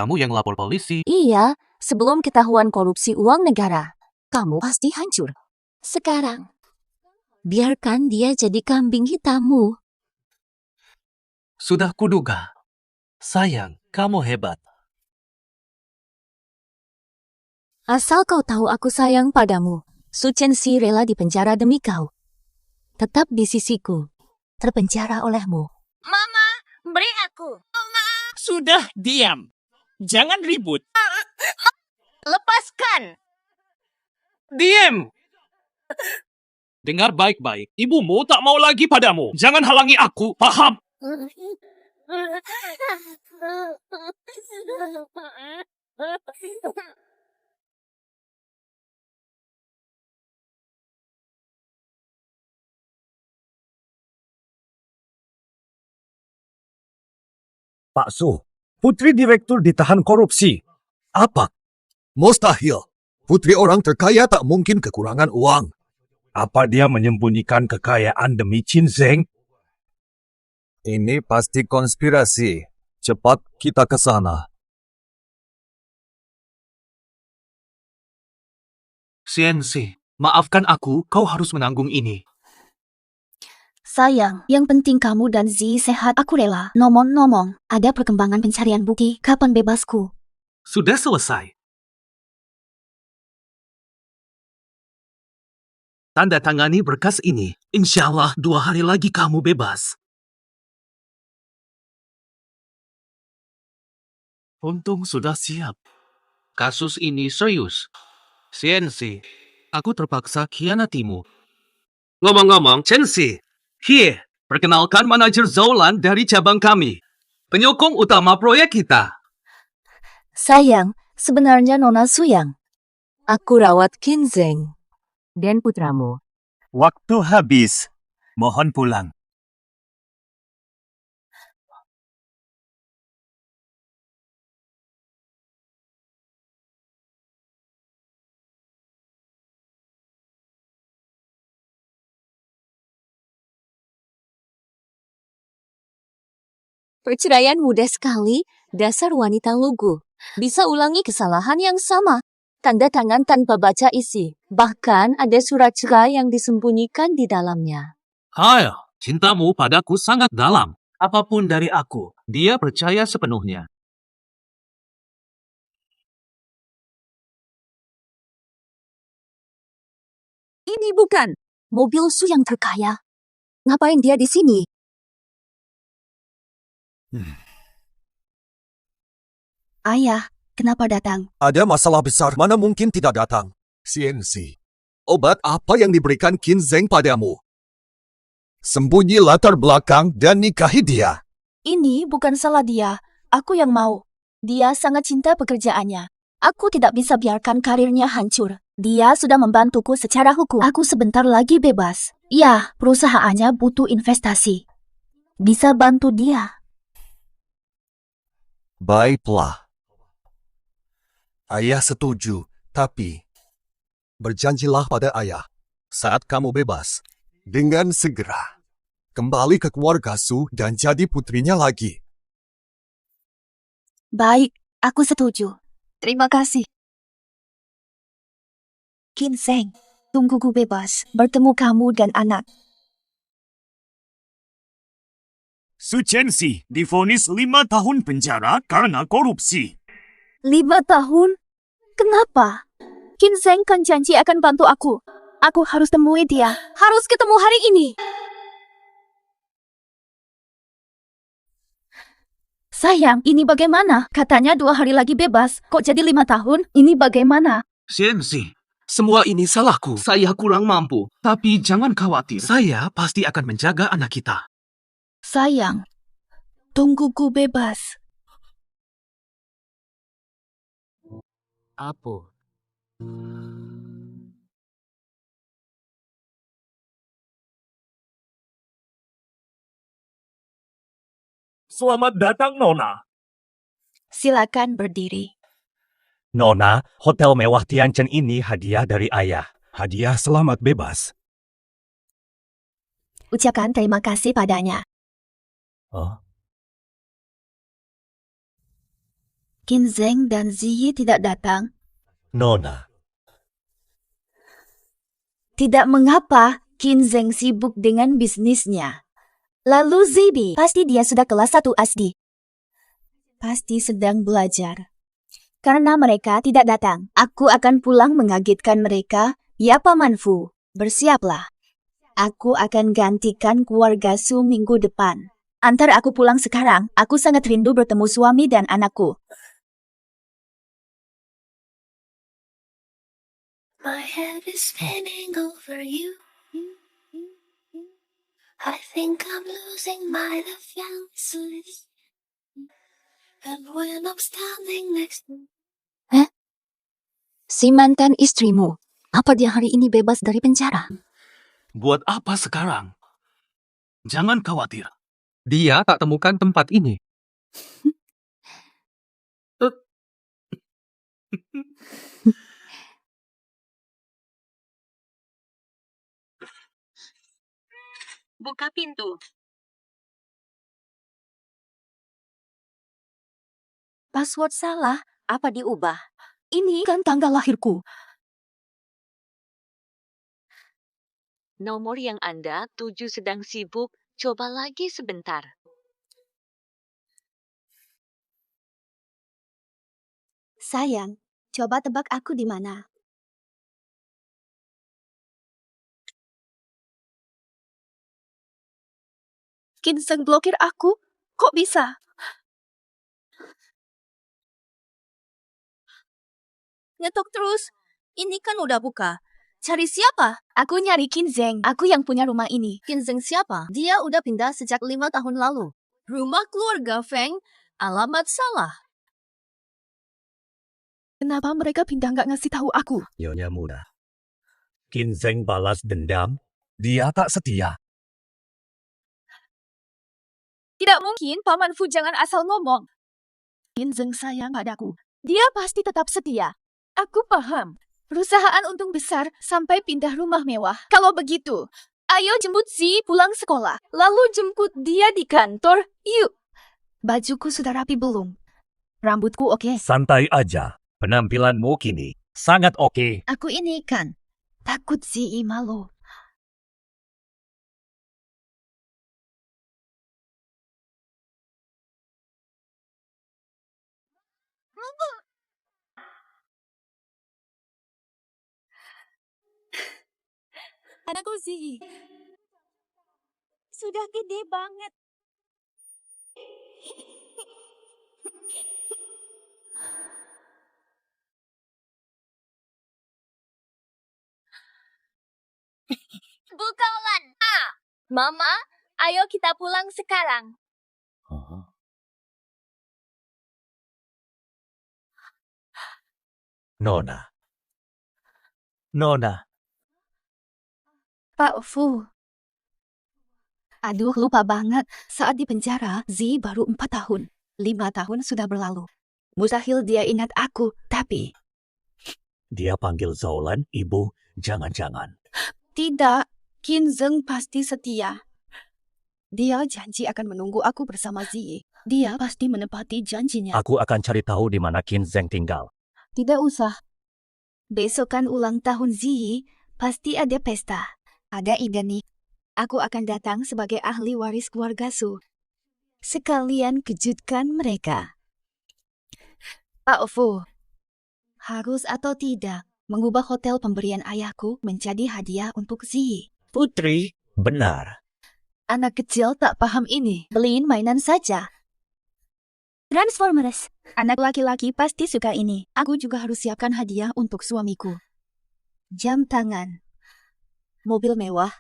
Kamu yang lapor polisi. Iya, sebelum ketahuan korupsi uang negara. Kamu pasti hancur. Sekarang, biarkan dia jadi kambing hitammu. Sudah kuduga. Sayang, kamu hebat. Asal kau tahu aku sayang padamu, Su Chenxi rela dipenjara demi kau. Tetap di sisiku, terpenjara olehmu. Mama, beri aku. Mama. Sudah, diam. Jangan ribut. Lepaskan. Diam! Dengar baik-baik. Ibumu tak mau lagi padamu. Jangan halangi aku, paham? Pak Su, putri direktur ditahan korupsi. Apa? Mustahil. Putri orang terkaya tak mungkin kekurangan uang. Apa dia menyembunyikan kekayaan demi Qin Zheng? Ini pasti konspirasi. Cepat kita ke sana. Xianxi, maafkan aku, kau harus menanggung ini. Sayang, yang penting kamu dan Zi sehat. Aku rela. Nomong-nomong, ada perkembangan pencarian bukti. Kapan bebasku? Sudah selesai. Tanda tangani berkas ini. Insya Allah 2 hari lagi kamu bebas. Untung sudah siap. Kasus ini serius. Xianxi, aku terpaksa khianatimu. Ngomong-ngomong, Chenxi, here, perkenalkan manajer Zoulan dari cabang kami. Penyokong utama proyek kita. Sayang, sebenarnya Nona Suyang. Aku rawat Qin Zheng dan putramu. Waktu habis. Mohon pulang. Perceraian mudah sekali, dasar wanita lugu. Bisa ulangi kesalahan yang sama. Tanda tangan tanpa baca isi. Bahkan ada surat cerai yang disembunyikan di dalamnya. Hai, cintamu padaku sangat dalam. Apapun dari aku, dia percaya sepenuhnya. Ini bukan mobil Su yang terkaya. Ngapain dia di sini? Ayah, kenapa datang? Ada masalah besar, mana mungkin tidak datang. Xianxi, obat apa yang diberikan Qin Zheng padamu? Sembunyi latar belakang dan nikahi dia. Ini bukan salah dia. Aku yang mau. Dia sangat cinta pekerjaannya. Aku tidak bisa biarkan karirnya hancur. Dia sudah membantuku secara hukum. Aku sebentar lagi bebas. Ya, perusahaannya butuh investasi. Bisa bantu dia. Baiklah. Ayah setuju, tapi berjanjilah pada ayah saat kamu bebas. Dengan segera kembali ke keluarga Su dan jadi putrinya lagi. Baik, aku setuju. Terima kasih. Qin Zheng, tungguku bebas. Bertemu kamu dan anak. Su Chenxi divonis 5 tahun penjara karena korupsi. 5 tahun? Kenapa? Qin Zheng kan janji akan bantu aku. Aku harus temui dia. Harus ketemu hari ini. Sayang, ini bagaimana? Katanya 2 hari lagi bebas. Kok jadi 5 tahun? Ini bagaimana? Xianxi, semua ini salahku. Saya kurang mampu. Tapi jangan khawatir. Saya pasti akan menjaga anak kita. Sayang, tungguku bebas. Apa? Selamat datang, Nona. Silakan berdiri. Nona, hotel mewah Tianchen ini hadiah dari ayah. Hadiah selamat bebas. Ucapkan terima kasih padanya. Oh. Qin Zheng dan Ziyi tidak datang? Nona, Tidak mengapa, Qin Zheng sibuk dengan bisnisnya. Lalu Zibi, pasti dia sudah kelas 1 SD. Pasti sedang belajar. Karena mereka tidak datang, aku akan pulang mengagetkan mereka. Ya Paman Fu, bersiaplah. Aku akan gantikan keluarga Su minggu depan. Antar aku pulang sekarang, aku sangat rindu bertemu suami dan anakku. My head is spinning over you. I think I'm losing my defenses. And when I'm standing next to Si mantan istrimu, apa dia hari ini bebas dari penjara? Buat apa sekarang? Jangan khawatir. Dia tak temukan tempat ini. Buka pintu. Password salah, apa diubah? Ini kan tanggal lahirku. Nomor yang Anda tuju sedang sibuk, coba lagi sebentar. Sayang, coba tebak aku di mana. Qin Zheng blokir aku? Kok bisa? Ngetok terus. Ini kan udah buka. Cari siapa? Aku nyari Qin Zheng. Aku yang punya rumah ini. Qin Zheng siapa? Dia udah pindah sejak 5 tahun lalu. Rumah keluarga Feng. Alamat salah. Kenapa mereka pindah nggak ngasih tahu aku? Nyonya muda. Qin Zheng balas dendam. Dia tak setia. Tidak mungkin, Paman Fu jangan asal ngomong. Qin Zheng sayang padaku. Dia pasti tetap setia. Aku paham. Perusahaan untung besar sampai pindah rumah mewah. Kalau begitu, ayo jemput Zi pulang sekolah. Lalu jemput dia di kantor. Yuk. Bajuku sudah rapi belum? Rambutku oke. Santai aja. Penampilanmu kini sangat oke. Aku ini kan takut Zi malu. Anakku Zi sudah gede banget. Bukalan. Mama, ayo kita pulang sekarang. Nona. Nona. Pak Fu. Aduh, lupa banget. Saat di penjara, Zi baru 4 tahun. 5 tahun sudah berlalu. Mustahil dia ingat aku, tapi... Dia panggil Zaulan, ibu. Jangan-jangan. Tidak, Qin Zheng pasti setia. Dia janji akan menunggu aku bersama Zi. Dia pasti menepati janjinya. Aku akan cari tahu di mana Qin Zheng tinggal. Tidak usah. Besok kan ulang tahun Zi, pasti ada pesta. Ada ide nih. Aku akan datang sebagai ahli waris keluarga Su. Sekalian kejutkan mereka. Pak Fu, harus atau tidak mengubah hotel pemberian ayahku menjadi hadiah untuk Zi? Putri, benar. Anak kecil tak paham ini. Beliin mainan saja. Transformers. Anak laki-laki pasti suka ini. Aku juga harus siapkan hadiah untuk suamiku. Jam tangan. Mobil mewah.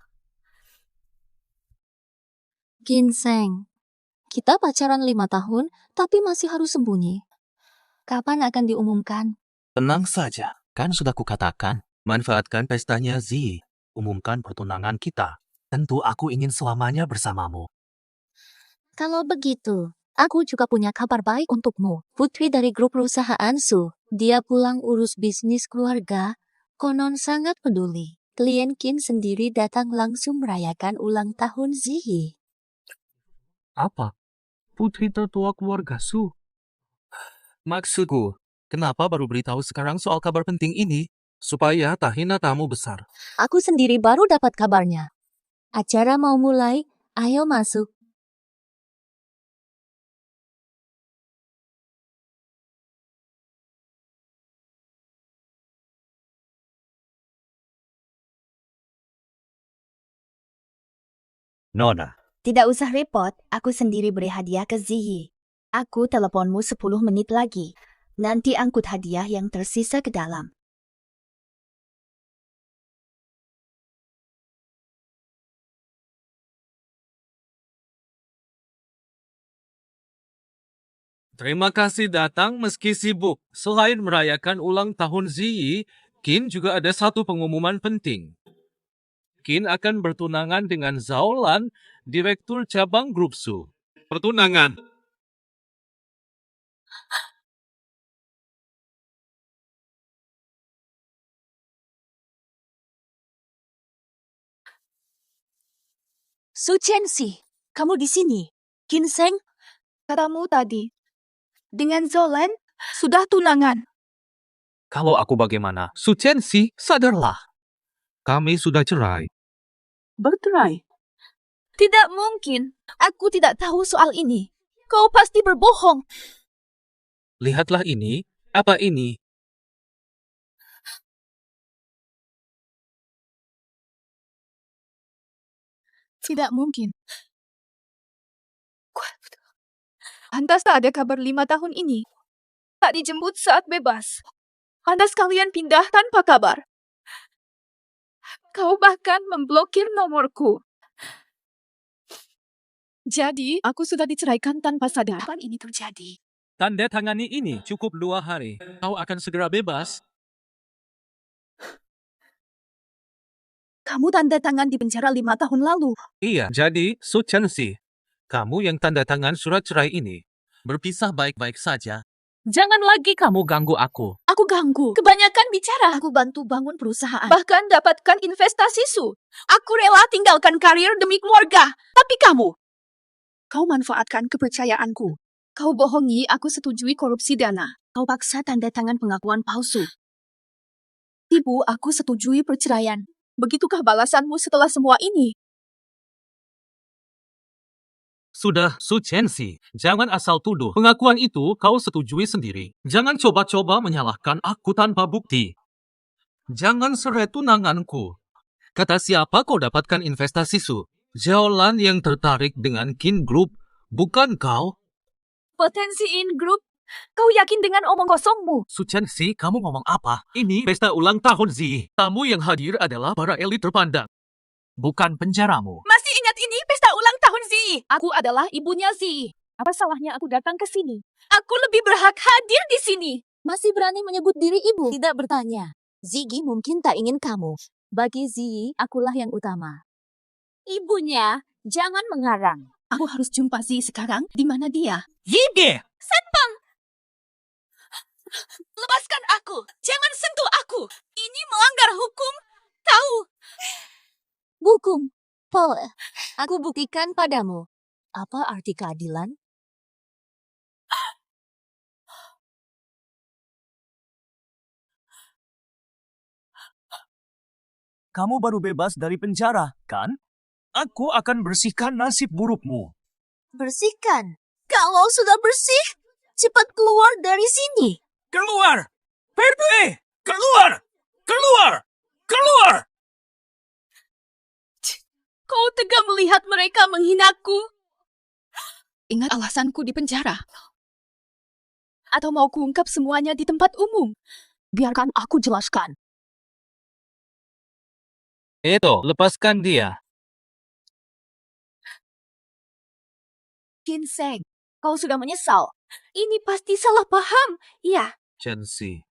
Qin Zheng, kita pacaran 5 tahun, tapi masih harus sembunyi. Kapan akan diumumkan? Tenang saja. Kan sudah kukatakan. Manfaatkan pestanya Zi. Umumkan pertunangan kita. Tentu aku ingin selamanya bersamamu. Kalau begitu, aku juga punya kabar baik untukmu. Putri dari grup perusahaan Su. Dia pulang urus bisnis keluarga. Konon sangat peduli. Klien Qin sendiri datang langsung merayakan ulang tahun Ziyi. Apa? Putri tertua keluarga Su? Maksudku, kenapa baru beritahu sekarang soal kabar penting ini? Supaya tak hina tamu besar. Aku sendiri baru dapat kabarnya. Acara mau mulai, ayo masuk. Nona, Tidak usah repot, aku sendiri beri hadiah ke Ziyi. Aku teleponmu 10 menit lagi. Nanti angkut hadiah yang tersisa ke dalam. Terima kasih datang meski sibuk. Selain merayakan ulang tahun Ziyi, Qin juga ada satu pengumuman penting. Qin akan bertunangan dengan Zhao Lan, Direktur Cabang Grup Su. Pertunangan. Su Chenxi, kamu di sini. Ginseng, katamu tadi. Dengan Zolan, sudah tunangan. Kalau aku bagaimana? Su Chenxi, sadarlah. Kami sudah cerai. Bercerai? Tidak mungkin. Aku tidak tahu soal ini. Kau pasti berbohong. Lihatlah ini. Apa ini? Tidak mungkin. Lantas tak ada kabar 5 tahun ini. Tak dijemput saat bebas. Lantas kalian pindah tanpa kabar. Kau bahkan memblokir nomorku. Jadi, aku sudah diceraikan tanpa sadar. Kapan ini terjadi? Tanda tangani ini cukup 2 hari. Kau akan segera bebas. Kamu tanda tangan di penjara 5 tahun lalu. Iya, jadi Su Chenxi, kamu yang tanda tangan surat cerai ini. Berpisah baik-baik saja. Jangan lagi kamu ganggu aku. Aku ganggu. Kebanyakan bicara. Aku bantu bangun perusahaan. Bahkan dapatkan investasi Su. Aku rela tinggalkan karir demi keluarga. Tapi kamu, kau manfaatkan kepercayaanku. Kau bohongi aku setujui korupsi dana. Kau paksa tanda tangan pengakuan palsu. Tipu aku setujui perceraian. Begitukah balasanmu setelah semua ini? Sudah, Su Chenxi, jangan asal tuduh. Pengakuan itu kau setujui sendiri. Jangan coba-coba menyalahkan aku tanpa bukti. Jangan seret tunanganku. Kata siapa kau dapatkan investasi Su? Zhao Lan yang tertarik dengan Qin Group, bukan kau? Potensi in group. Kau yakin dengan omong kosongmu? Su Chenxi, kamu ngomong apa? Ini pesta ulang tahun Zi. Tamu yang hadir adalah para elit terpandang. Bukan penjaramu. Masih ingat ini pesta ulang tahun Zi? Aku adalah ibunya Zi. Apa salahnya aku datang ke sini? Aku lebih berhak hadir di sini. Masih berani menyebut diri ibu? Tidak bertanya. Ziggy mungkin tak ingin kamu. Bagi Ziyi, akulah yang utama. Ibunya, jangan mengarang. Aku harus jumpa Zi sekarang. Di mana dia? Yige! Satpam! Lepaskan aku! Jangan sentuh aku! Ini melanggar hukum. Tahu? Hukum. Paul, aku buktikan padamu. Apa arti keadilan? kamu baru bebas dari penjara, kan? Aku akan bersihkan nasib burukmu. Bersihkan. Kalau sudah bersih, cepat keluar dari sini. Keluar! Pergi! Keluar! Keluar! Keluar! Kau tega melihat mereka menghinaku? Ingat alasanku di penjara. Atau mau kuungkap semuanya di tempat umum? Biarkan aku jelaskan. Edo, lepaskan dia. Ginseng, kau sudah menyesal. Ini pasti salah paham. Iya. Chenxi.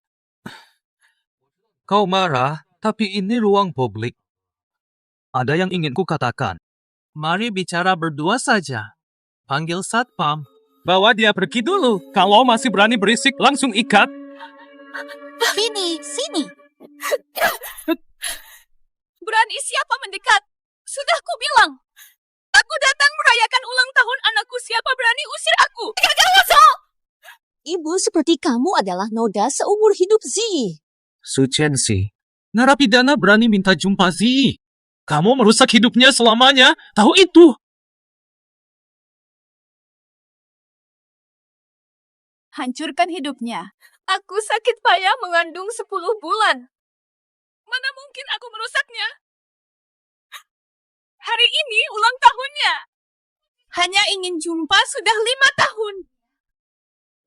Kau marah, tapi ini ruang publik. Ada yang ingin ku katakan. Mari bicara berdua saja. Panggil satpam. Bawa dia pergi dulu. Kalau masih berani berisik, langsung ikat. Sini. Berani siapa mendekat? Sudah ku bilang. Aku datang merayakan ulang tahun anakku. Siapa berani usir aku? Gagal masuk! ibu seperti kamu adalah noda seumur hidup Zi. Su Chensi, narapidana berani minta jumpa Zi. Kamu merusak hidupnya selamanya. Tahu itu? Hancurkan hidupnya. Aku sakit payah mengandung 10 bulan. Mana mungkin aku merusaknya? Hari ini ulang tahunnya. Hanya ingin jumpa sudah 5 tahun.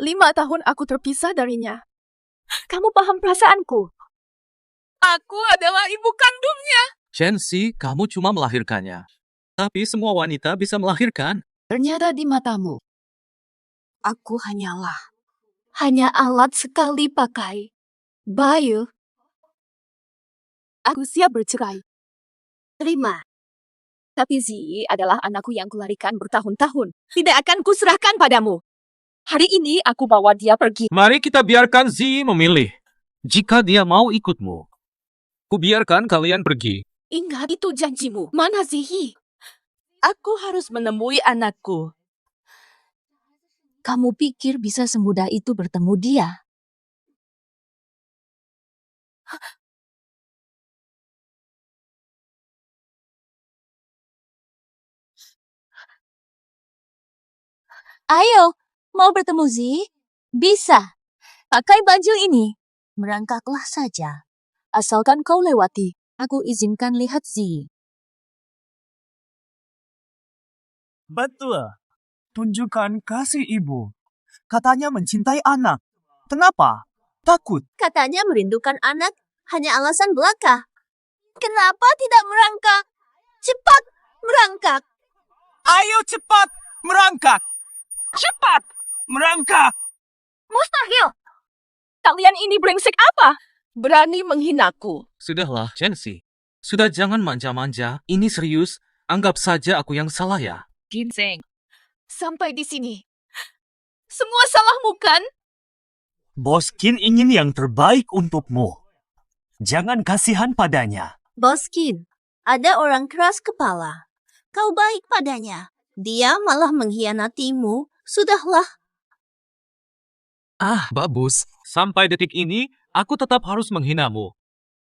5 tahun aku terpisah darinya. Kamu paham perasaanku? Aku adalah ibu kandungnya. Chensi, kamu cuma melahirkannya. Tapi semua wanita bisa melahirkan. Ternyata di matamu, aku hanya alat sekali pakai. Bayu, aku siap bercerai. Terima. Tapi Zi adalah anakku yang kularikan bertahun-tahun. Tidak akan kuserahkan padamu. Hari ini aku bawa dia pergi. Mari kita biarkan Zi memilih. Jika dia mau ikutmu, ku biarkan kalian pergi. Ingat itu janjimu. Mana Zihi? Aku harus menemui anakku. Kamu pikir bisa semudah itu bertemu dia? Ayo, mau bertemu Zi? Bisa. Pakai baju ini. Merangkaklah saja. Asalkan kau lewati, aku izinkan lihat Zi. Betul. Tunjukkan kasih ibu. Katanya mencintai anak. Kenapa? Takut. Katanya merindukan anak hanya alasan belaka. Kenapa tidak merangkak? Cepat merangkak. Ayo cepat merangkak. Cepat merangkak. Mustahil! Kalian ini brengsek apa? Berani menghinaku. Sudahlah, Chensi. Sudah jangan manja-manja. Ini serius. Anggap saja aku yang salah ya. Ginseng. Sampai di sini. Semua salahmu kan? Bos Qin ingin yang terbaik untukmu. Jangan kasihan padanya. Boskin, ada orang keras kepala. Kau baik padanya. Dia malah mengkhianatimu. Sudahlah. Ah, bagus. Sampai detik ini, aku tetap harus menghinamu.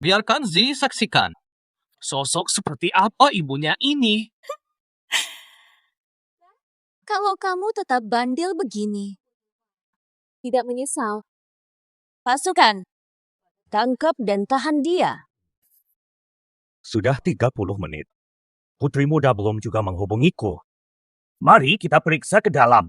Biarkan Zi saksikan. Sosok seperti apa ibunya ini? Kalau kamu tetap bandel begini, tidak menyesal. Pasukan, tangkap dan tahan dia. Sudah 30 menit. Putri muda belum juga menghubungiku. Mari kita periksa ke dalam.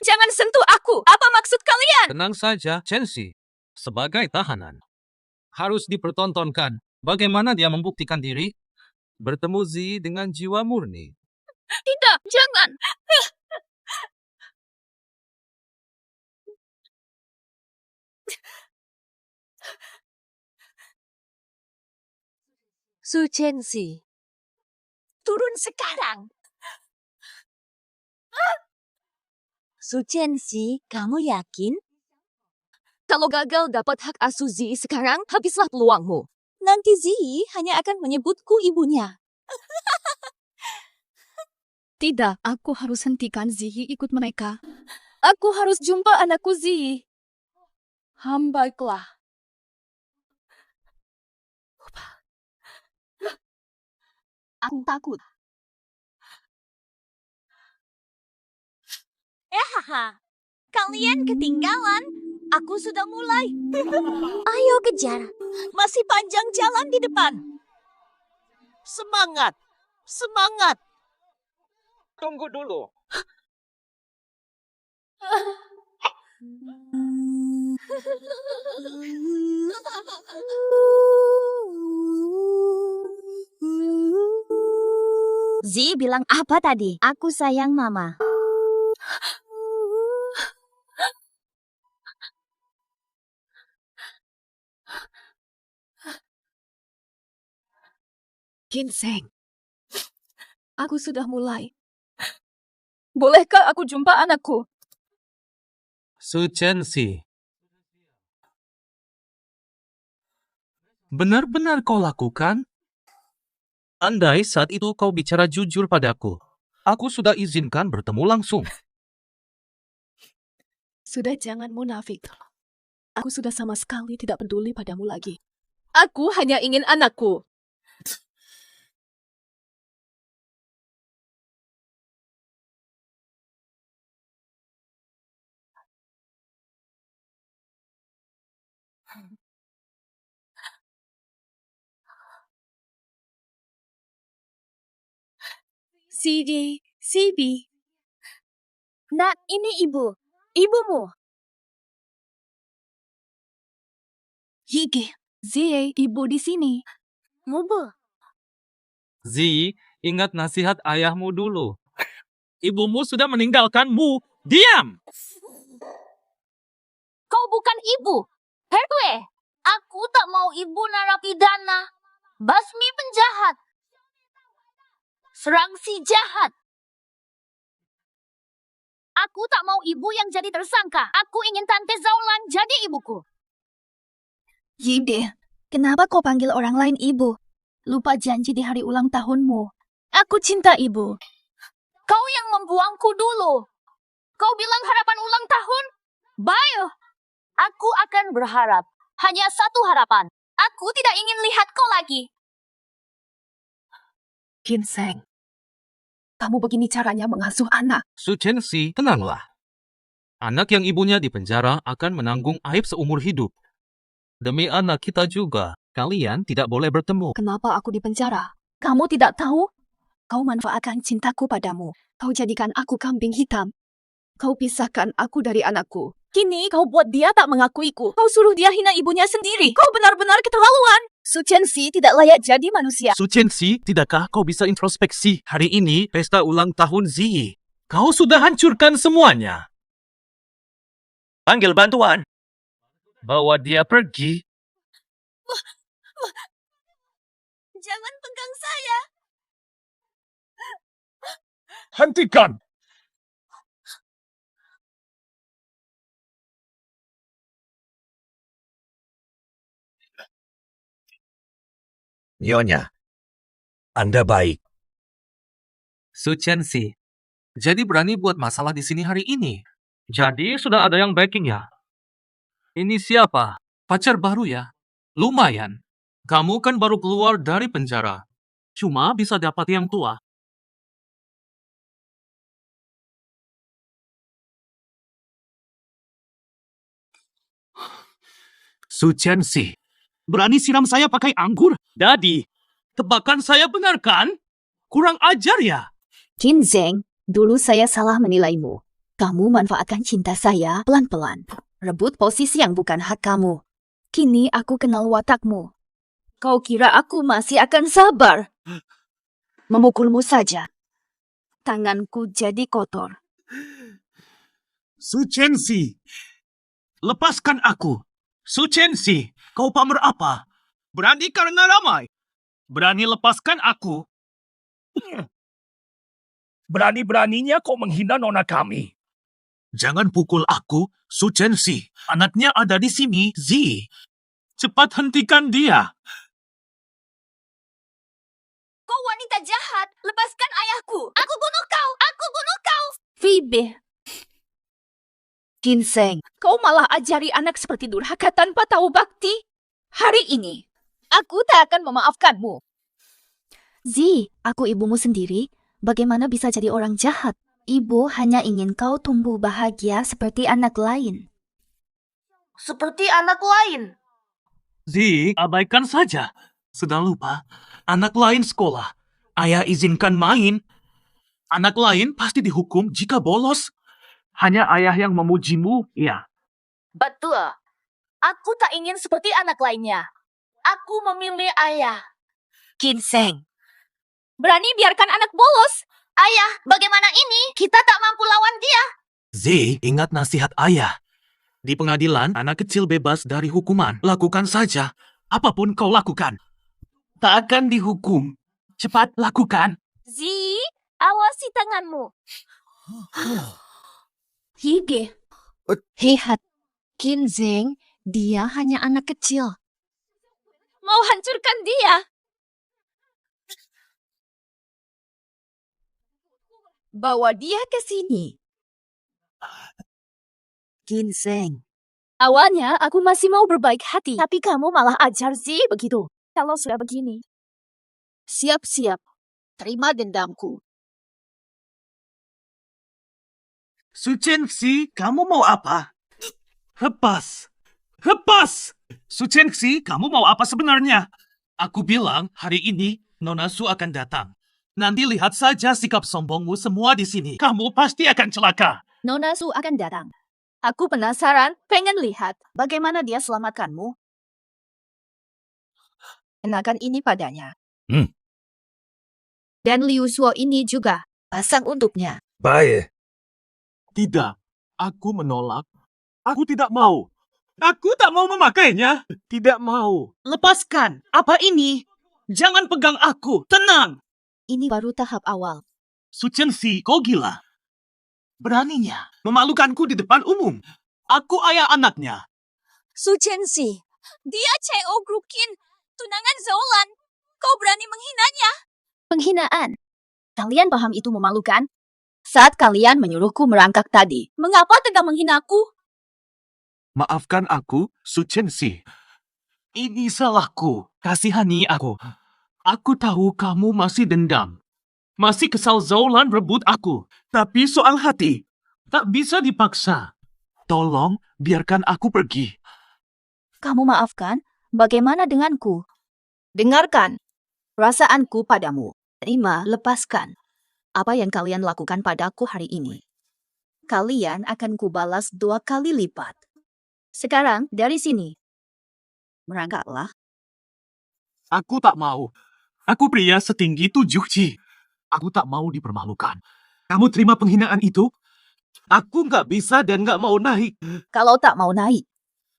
Jangan sentuh aku. Apa maksud kalian? Tenang saja, Chensi. Sebagai tahanan, harus dipertontonkan bagaimana dia membuktikan diri bertemu Zi dengan jiwa murni. Tidak, jangan. Su Chensi, Turun sekarang. Su Chensi, kamu yakin? Kalau gagal dapat hak asuh Zi sekarang, habislah peluangmu. Nanti Zi hanya akan menyebutku ibunya. Tidak, aku harus hentikan Zihi ikut mereka. Aku harus jumpa anakku Zihi. Baiklah. Aku takut. Hahaha, kalian ketinggalan. Aku sudah mulai. Ayo kejar. Masih panjang jalan di depan. Semangat, semangat. Tunggu dulu. Zi bilang apa tadi? Aku sayang mama. Ginseng. Aku sudah mulai. Bolehkah aku jumpa anakku? Su Chensi. Benar-benar kau lakukan? Andai saat itu kau bicara jujur padaku, aku sudah izinkan bertemu langsung. Sudah jangan munafik. Aku sudah sama sekali tidak peduli padamu lagi. Aku hanya ingin anakku. Sibi. Nak, ini ibu. Ibumu. Yige, Zie, ibu di sini. Mubu. Zi, ingat nasihat ayahmu dulu. Ibumu sudah meninggalkanmu. Diam! Kau bukan ibu. Herkule, aku tak mau ibu narapidana. Basmi penjahat. Serang si jahat. Aku tak mau ibu yang jadi tersangka. Aku ingin Tante Zaulan jadi ibuku. Yige, kenapa kau panggil orang lain ibu? Lupa janji di hari ulang tahunmu. Aku cinta ibu. Kau yang membuangku dulu. Kau bilang harapan ulang tahun? Bayo. Aku akan berharap. Hanya satu harapan. Aku tidak ingin lihat kau lagi. Ginseng, kamu begini caranya mengasuh anak. Su Chensi, tenanglah. Anak yang ibunya di penjara akan menanggung aib seumur hidup. Demi anak kita juga, kalian tidak boleh bertemu. Kenapa aku di penjara? Kamu tidak tahu? Kau manfaatkan cintaku padamu. Kau jadikan aku kambing hitam. Kau pisahkan aku dari anakku. Kini kau buat dia tak mengakuiku. Kau suruh dia hina ibunya sendiri. Kau benar-benar keterlaluan. Su Chensi tidak layak jadi manusia. Su Chensi, tidakkah kau bisa introspeksi? Hari ini pesta ulang tahun Zi. Kau sudah hancurkan semuanya. Panggil bantuan. Bawa dia pergi. Jangan pegang saya. Hentikan! Nyonya, Anda baik. Su Chensi, jadi berani buat masalah di sini hari ini. Jadi sudah ada yang backing ya? Ini siapa? Pacar baru ya? Lumayan. Kamu kan baru keluar dari penjara. Cuma bisa dapat yang tua. Su Chensi, berani siram saya pakai anggur? Dadi, tebakan saya benar kan? Kurang ajar ya? Ginseng, dulu saya salah menilaimu. Kamu manfaatkan cinta saya pelan-pelan. Rebut posisi yang bukan hak kamu. Kini aku kenal watakmu. Kau kira aku masih akan sabar? Memukulmu saja. Tanganku jadi kotor. Su Chensi, lepaskan aku. Su Chensi, kau pamer apa? Berani karena ramai? Berani lepaskan aku? Berani-beraninya kau menghina nona kami. Jangan pukul aku, Su Chensi. Anaknya ada di sini, Zi. Cepat hentikan dia. Kau wanita jahat. Lepaskan ayahku. Aku bunuh kau. Aku bunuh kau. Phoebe. Ginseng, kau malah ajari anak seperti durhaka tanpa tahu bakti. Hari ini, aku tak akan memaafkanmu. Zi, aku ibumu sendiri. Bagaimana bisa jadi orang jahat? Ibu hanya ingin kau tumbuh bahagia seperti anak lain. Seperti anak lain. Zi, abaikan saja. Sudah lupa, anak lain sekolah. Ayah izinkan main. Anak lain pasti dihukum jika bolos. Hanya ayah yang memujimu, ya. Betul. Aku tak ingin seperti anak lainnya. Aku memilih ayah. Ginseng, Berani biarkan anak bolos. Ayah, bagaimana ini? Kita tak mampu lawan dia. Zi, ingat nasihat ayah. Di pengadilan, anak kecil bebas dari hukuman. Lakukan saja. Apapun kau lakukan. Tak akan dihukum. Cepat lakukan. Zi, awasi tanganmu. Hige. Hehat, Ginseng, dia hanya anak kecil. Mau hancurkan dia. Bawa dia ke sini. Ginseng. Awalnya aku masih mau berbaik hati, tapi kamu malah ajar sih begitu. Kalau sudah begini. Siap-siap. Terima dendamku. Su Chenxi, kamu mau apa? Lepas. Lepas! Su Chenxi, kamu mau apa sebenarnya? Aku bilang hari ini Nona Su akan datang. Nanti lihat saja sikap sombongmu semua di sini. Kamu pasti akan celaka. Nona Su akan datang. Aku penasaran, pengen lihat bagaimana dia selamatkanmu. Kenakan ini padanya. Dan Liu Suo ini juga. Pasang untuknya. Baik. Tidak. Aku menolak. Aku tidak mau. Aku tak mau memakainya. Tidak mau. Lepaskan. Apa ini? Jangan pegang aku. Tenang. Ini baru tahap awal. Su Chenxi, kau gila. Beraninya memalukanku di depan umum. Aku ayah anaknya. Su Chenxi, dia CEO Group Kin, tunangan Zaulan. Kau berani menghinanya? Penghinaan. Kalian paham itu memalukan? Saat kalian menyuruhku merangkak tadi. Mengapa tengah menghinaku? Maafkan aku, Su Chenxi. Ini salahku. Kasihani aku. Aku tahu kamu masih dendam. Masih kesal Zaulan rebut aku. Tapi soal hati, tak bisa dipaksa. Tolong, biarkan aku pergi. Kamu maafkan? Bagaimana denganku? Dengarkan. Perasaanku padamu. Terima, lepaskan. Apa yang kalian lakukan padaku hari ini? Kalian akan kubalas 2 kali lipat. Sekarang, dari sini. Merangkaklah. Aku tak mau. Aku pria setinggi 7 Ci. Aku tak mau dipermalukan. Kamu terima penghinaan itu? Aku nggak bisa dan nggak mau naik. Kalau tak mau naik,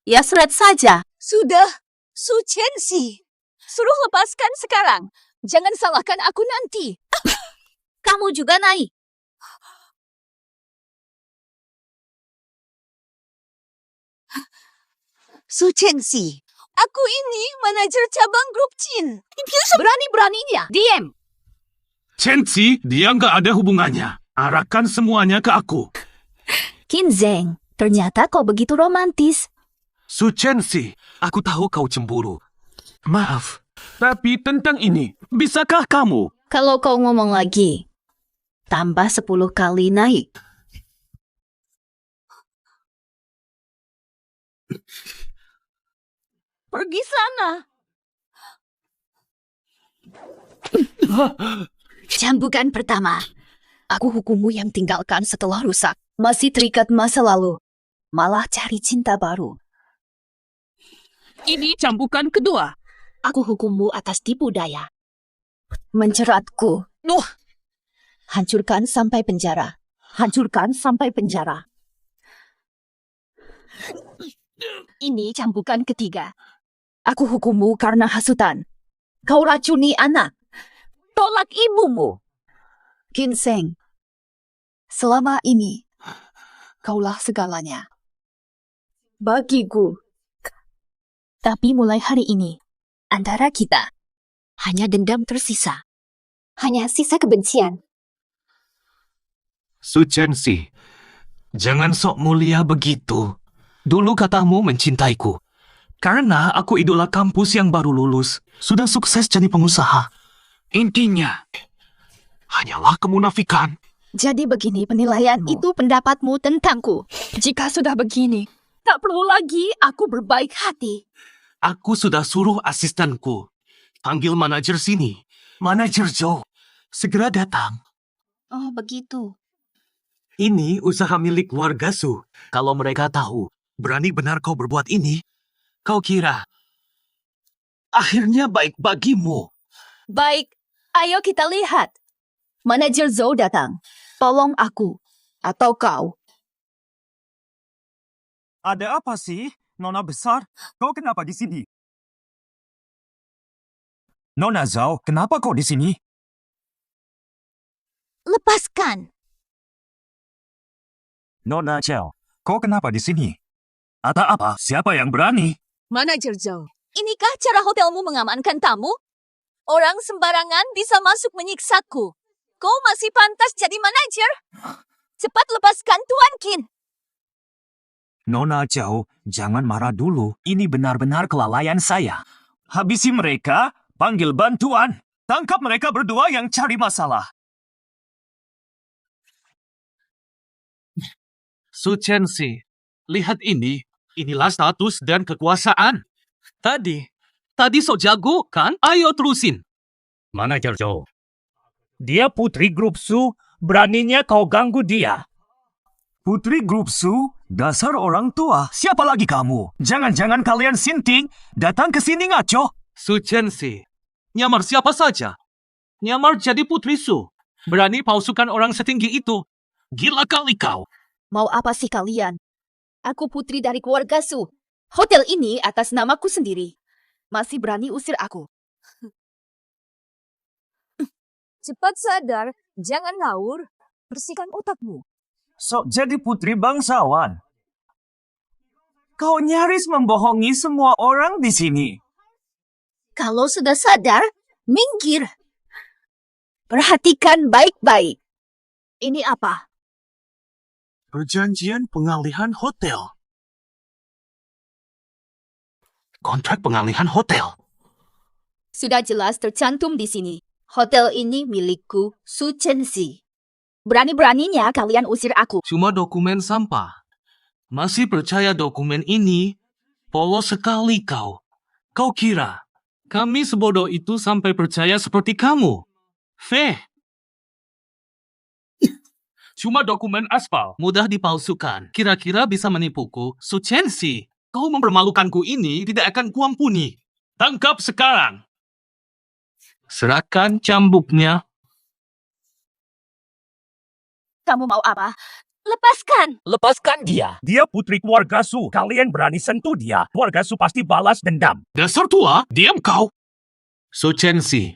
ya seret saja. Sudah, Su Chenxi. Suruh lepaskan sekarang. Jangan salahkan aku nanti. Kamu juga naik. Su Chenxi, aku ini manajer cabang grup Chin. Berani-beraninya. Diem. Chenxi, dia nggak ada hubungannya. Arahkan semuanya ke aku. Ginseng, ternyata kau begitu romantis. Su Chenxi, aku tahu kau cemburu. Maaf, tapi tentang ini, bisakah kamu? Kalau kau ngomong lagi, tambah 10 kali naik. Pergi sana. Cambukan pertama. Aku hukummu yang tinggalkan setelah rusak. Masih terikat masa lalu. Malah cari cinta baru. Ini cambukan kedua. Aku hukummu atas tipu daya. Menceratku. Hancurkan sampai penjara. Hancurkan sampai penjara. Ini cambukan ketiga. Aku hukummu karena hasutan. Kau racuni anak. Tolak ibumu. Ginseng. Selama ini, kaulah segalanya. Bagiku. Tapi mulai hari ini, antara kita, hanya dendam tersisa. Hanya sisa kebencian. Su Chenxi, jangan sok mulia begitu. Dulu katamu mencintaiku. Karena aku idola kampus yang baru lulus, sudah sukses jadi pengusaha. Intinya, hanyalah kemunafikan. Jadi begini penilaian itu pendapatmu tentangku. Jika sudah begini, tak perlu lagi aku berbaik hati. Aku sudah suruh asistenku. Panggil manajer sini. Manajer Joe. Segera datang. Oh begitu. Ini usaha milik warga Su. Kalau mereka tahu, berani benar kau berbuat ini, kau kira akhirnya baik bagimu. Baik, ayo kita lihat. Manajer Zhou datang. Tolong aku. Atau kau. Ada apa sih, Nona besar? Kau kenapa di sini? Nona Zhao, kenapa kau di sini? Lepaskan. Nona Zhao, kau kenapa di sini? Ada apa? Siapa yang berani? Manajer Zhou, inikah cara hotelmu mengamankan tamu? Orang sembarangan bisa masuk menyiksaku. Kau masih pantas jadi manajer. Cepat lepaskan Tuan Qin. Nona Zhao, jangan marah dulu. Ini benar-benar kelalaian saya. Habisi mereka, panggil bantuan. Tangkap mereka berdua yang cari masalah. Su Chenxi, lihat ini. Inilah status dan kekuasaan. Tadi so jago kan? Ayo terusin. Manajer Zhou. Dia putri grup Su, beraninya kau ganggu dia. Putri grup Su, dasar orang tua. Siapa lagi kamu? Jangan-jangan kalian sinting, datang ke sini ngaco. Su Chenxi, nyamar siapa saja? Nyamar jadi putri Su. Berani palsukan orang setinggi itu. Gila kali kau. Mau apa sih kalian? Aku putri dari keluarga Su. Hotel ini atas namaku sendiri. Masih berani usir aku. Cepat sadar, jangan ngawur. Bersihkan otakmu. Sok jadi putri bangsawan. Kau nyaris membohongi semua orang di sini. Kalau sudah sadar, minggir. Perhatikan baik-baik. Ini apa? Perjanjian pengalihan hotel. Kontrak pengalihan hotel. Sudah jelas tercantum di sini. Hotel ini milikku, Su Chenxi. Berani-beraninya kalian usir aku. Cuma dokumen sampah. Masih percaya dokumen ini? Polos sekali kau. Kau kira kami sebodoh itu sampai percaya seperti kamu? Feh. Cuma dokumen aspal. Mudah dipalsukan. Kira-kira bisa menipuku? Su Chenxi, kau mempermalukanku ini tidak akan kuampuni. Tangkap sekarang. Serahkan cambuknya. Kamu mau apa? Lepaskan! Lepaskan dia. Dia putri keluarga Su. Kalian berani sentuh dia. Keluarga Su pasti balas dendam. Dasar tua, diam kau. Su Chenxi,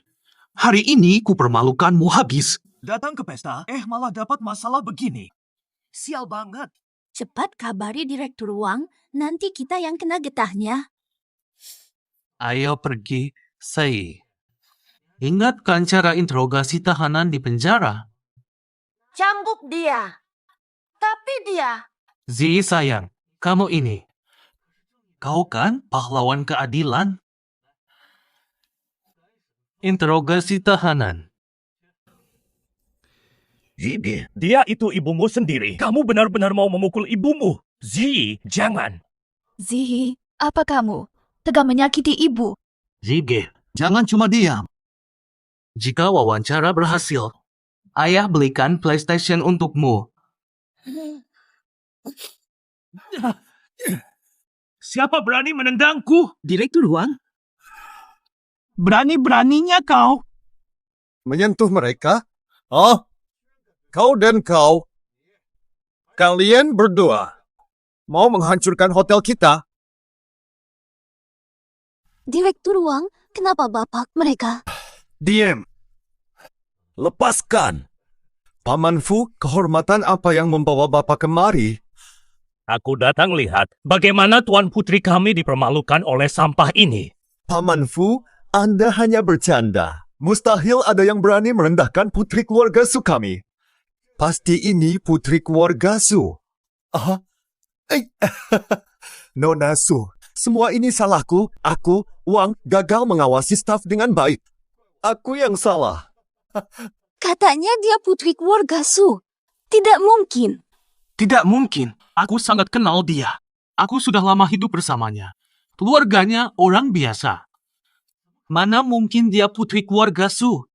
hari ini ku permalukanmu habis. Datang ke pesta, malah dapat masalah begini. Sial banget. Cepat kabari direktur Wang, nanti kita yang kena getahnya. Ayo pergi, Sei. Ingatkan cara interogasi tahanan di penjara. Cambuk dia. Tapi dia... Zi sayang, kamu ini. Kau kan pahlawan keadilan? Interogasi tahanan. Dia itu ibumu sendiri. Kamu benar-benar mau memukul ibumu. Zi, jangan. Zihi, apa kamu? Tega menyakiti ibu. Zige, jangan cuma diam. Jika wawancara berhasil, ayah belikan PlayStation untukmu. Siapa berani menendangku? Direktur Wang? Berani-beraninya kau. Menyentuh mereka? Oh, kau dan kau. Kalian berdua mau menghancurkan hotel kita? Direktur Wang, kenapa bapak mereka? Diam. Lepaskan. Paman Fu, kehormatan apa yang membawa bapak kemari? Aku datang lihat bagaimana Tuan Putri kami dipermalukan oleh sampah ini. Paman Fu, Anda hanya bercanda. Mustahil ada yang berani merendahkan putri keluarga Su kami. Pasti ini putri keluarga Su. Nona Su, semua ini salahku. Aku, Wang, gagal mengawasi staf dengan baik. Aku yang salah. Katanya dia putri keluarga Su. Tidak mungkin. Tidak mungkin. Aku sangat kenal dia. Aku sudah lama hidup bersamanya. Keluarganya orang biasa. Mana mungkin dia putri keluarga Su?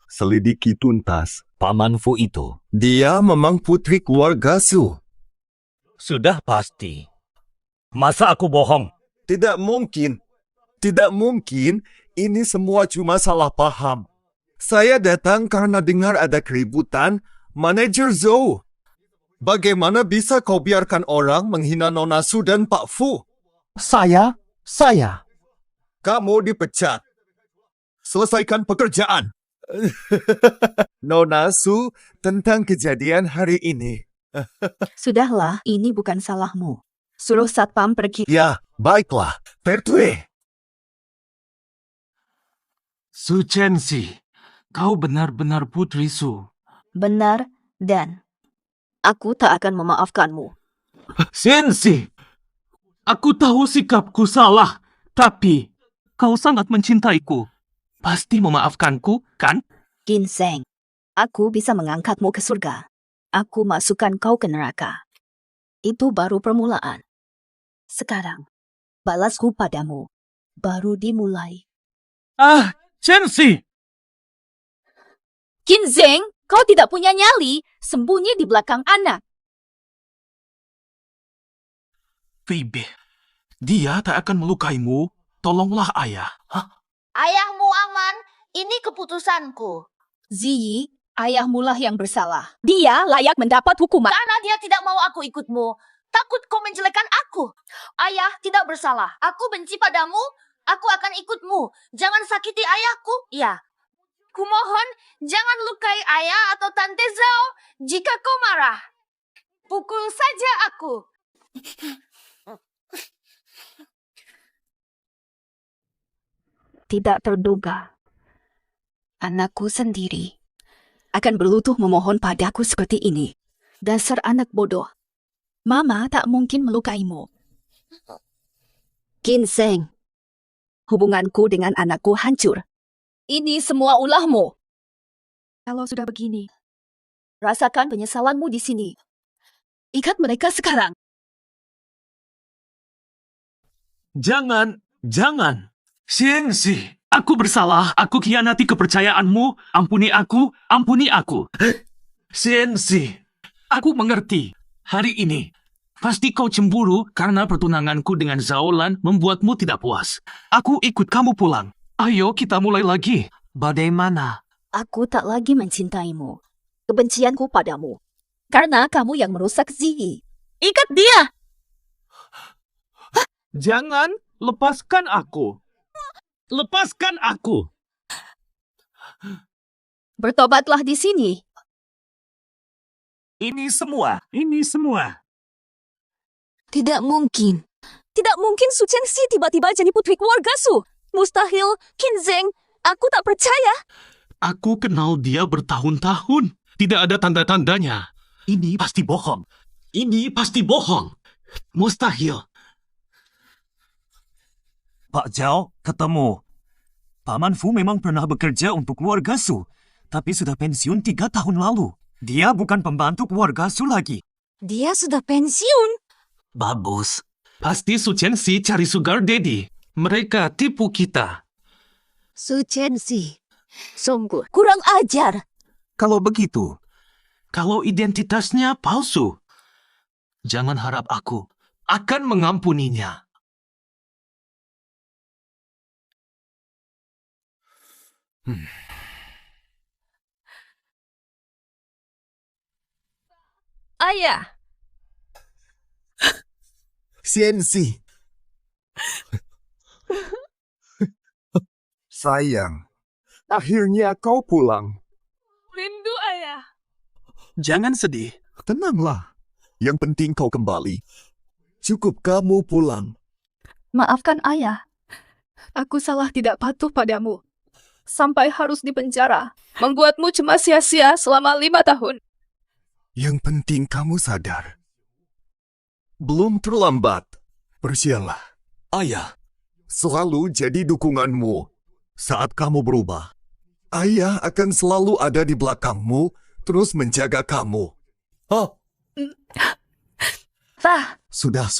Selidiki tuntas Paman Fu itu. Dia memang putri keluarga Su. Sudah pasti. Masa aku bohong? Tidak mungkin. Tidak mungkin. Ini semua cuma salah paham. Saya datang karena dengar ada keributan. Manajer Zhou. Bagaimana bisa kau biarkan orang menghina Nona Su dan Pak Fu? Saya. Kamu dipecat. Selesaikan pekerjaan. Nona Su, tentang kejadian hari ini. Sudahlah, ini bukan salahmu. Suruh satpam pergi. Ya, baiklah. Pertwee. Su Chenxi, kau benar-benar putri Su. Benar, dan aku tak akan memaafkanmu. Sensi, aku tahu sikapku salah, tapi kau sangat mencintaiku. Pasti memaafkanku, kan? Ginseng, aku bisa mengangkatmu ke surga. Aku masukkan kau ke neraka. Itu baru permulaan. Sekarang, balasku padamu baru dimulai. Ah, Sensi! Ginseng, kau tidak punya nyali, sembunyi di belakang anak. Phoebe, dia tak akan melukaimu. Tolonglah ayah. Ayahmu aman, ini keputusanku. Ziyi, ayahmulah yang bersalah. Dia layak mendapat hukuman. Karena dia tidak mau aku ikutmu. Takut kau menjelekkan aku. Ayah tidak bersalah. Aku benci padamu. Aku akan ikutmu. Jangan sakiti ayahku. Ya. Kumohon, jangan lukai ayah atau Tante Zhao jika kau marah. Pukul saja aku. Tidak terduga. Anakku sendiri akan berlutut memohon padaku seperti ini. Dasar anak bodoh. Mama tak mungkin melukaimu. Ginseng, hubunganku dengan anakku hancur. Ini semua ulahmu. Kalau sudah begini, rasakan penyesalanmu di sini. Ikat mereka sekarang. Jangan. Sensi, aku bersalah. Aku khianati kepercayaanmu. Ampuni aku. Sensi, aku mengerti. Hari ini, pasti kau cemburu karena pertunanganku dengan Zaolan membuatmu tidak puas. Aku ikut kamu pulang. Ayo kita mulai lagi. Bagaimana? Aku tak lagi mencintaimu. Kebencianku padamu. Karena kamu yang merusak Ziyi. Ikat dia! Jangan. Lepaskan aku. Lepaskan aku. Bertobatlah di sini. Ini semua. Tidak mungkin. Tidak mungkin Su Chenxi tiba-tiba jadi putri keluarga Su. Mustahil, Ginseng. Aku tak percaya. Aku kenal dia bertahun-tahun. Tidak ada tanda-tandanya. Ini pasti bohong. Mustahil. Pak Zhao, ketemu. Paman Fu memang pernah bekerja untuk keluarga Su, tapi sudah pensiun 3 tahun lalu. Dia bukan pembantu keluarga Su lagi. Dia sudah pensiun. Bagus. Pasti Su Chenxi cari sugar daddy. Mereka tipu kita. Su Chenxi. Sungguh kurang ajar. Kalau begitu, kalau identitasnya palsu, jangan harap aku akan mengampuninya. Ayah, Sensi. Sayang, akhirnya kau pulang. Rindu ayah. Jangan sedih. Tenanglah. Yang penting kau kembali. Cukup kamu pulang. maafkan ayah. Aku salah tidak patuh padamu. Sampai harus dipenjara. Membuatmu cemas sia-sia selama 5 tahun. Yang penting kamu sadar. Belum terlambat. Bersialah. Ayah selalu jadi dukunganmu. Saat kamu berubah, ayah akan selalu ada di belakangmu, terus menjaga kamu. Oh, Fah, sudah.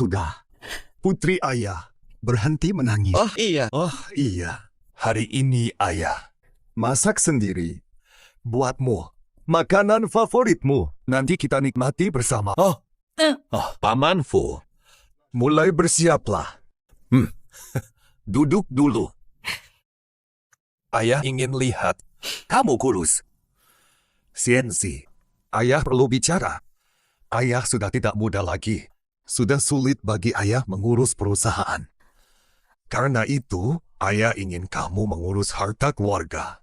Putri ayah, berhenti menangis. Oh iya, Hari ini ayah masak sendiri. Buatmu makanan favoritmu. Nanti kita nikmati bersama. Paman Fu. Mulai bersiaplah. Duduk dulu. Ayah ingin lihat kamu kurus. Sensi, ayah perlu bicara. Ayah sudah tidak muda lagi. Sudah sulit bagi ayah mengurus perusahaan. Karena itu, ayah ingin kamu mengurus harta keluarga.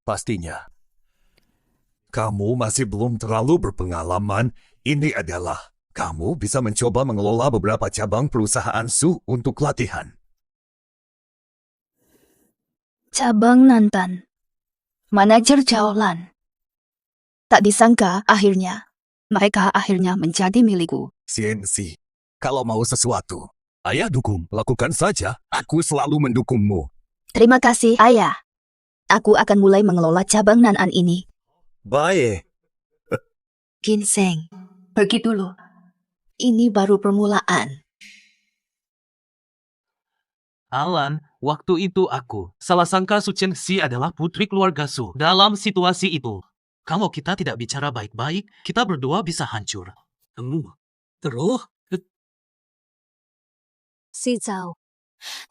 Pastinya. Kamu masih belum terlalu berpengalaman. Ini adalah kamu bisa mencoba mengelola beberapa cabang perusahaan Su untuk latihan. Cabang Nantan. Manajer Jaolan. Tak disangka akhirnya, mereka akhirnya menjadi milikku. CNC, kalau mau sesuatu, ayah dukung. Lakukan saja. Aku selalu mendukungmu. Terima kasih, Ayah. Aku akan mulai mengelola cabang Nanan ini. Baik. Ginseng, pergi dulu. Ini baru permulaan. Alan, waktu itu aku salah sangka Su Chen-si adalah putri keluarga Su. Dalam situasi itu, kalau kita tidak bicara baik-baik, kita berdua bisa hancur. Terus? Si Zhao,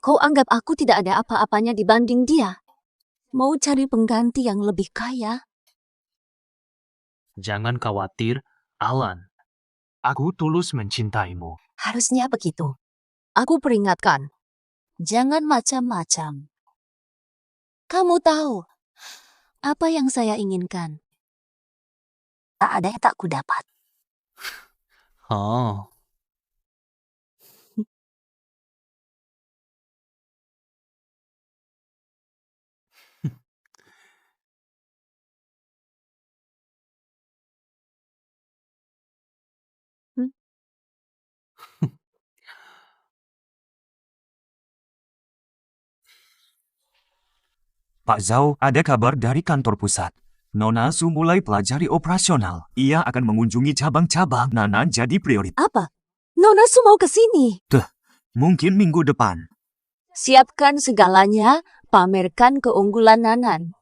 kau anggap aku tidak ada apa-apanya dibanding dia? Mau cari pengganti yang lebih kaya? Jangan khawatir, Alan. Aku tulus mencintaimu. Harusnya begitu. Aku peringatkan, jangan macam-macam. Kamu tahu, apa yang saya inginkan? Tak ada yang tak kudapat. Oh. Pak Zhao, ada kabar dari kantor pusat. Nona Su mulai pelajari operasional. Ia akan mengunjungi cabang-cabang. Nana jadi prioritas. Apa? Nona Su mau ke sini. Mungkin minggu depan. Siapkan segalanya, pamerkan keunggulan Nanan.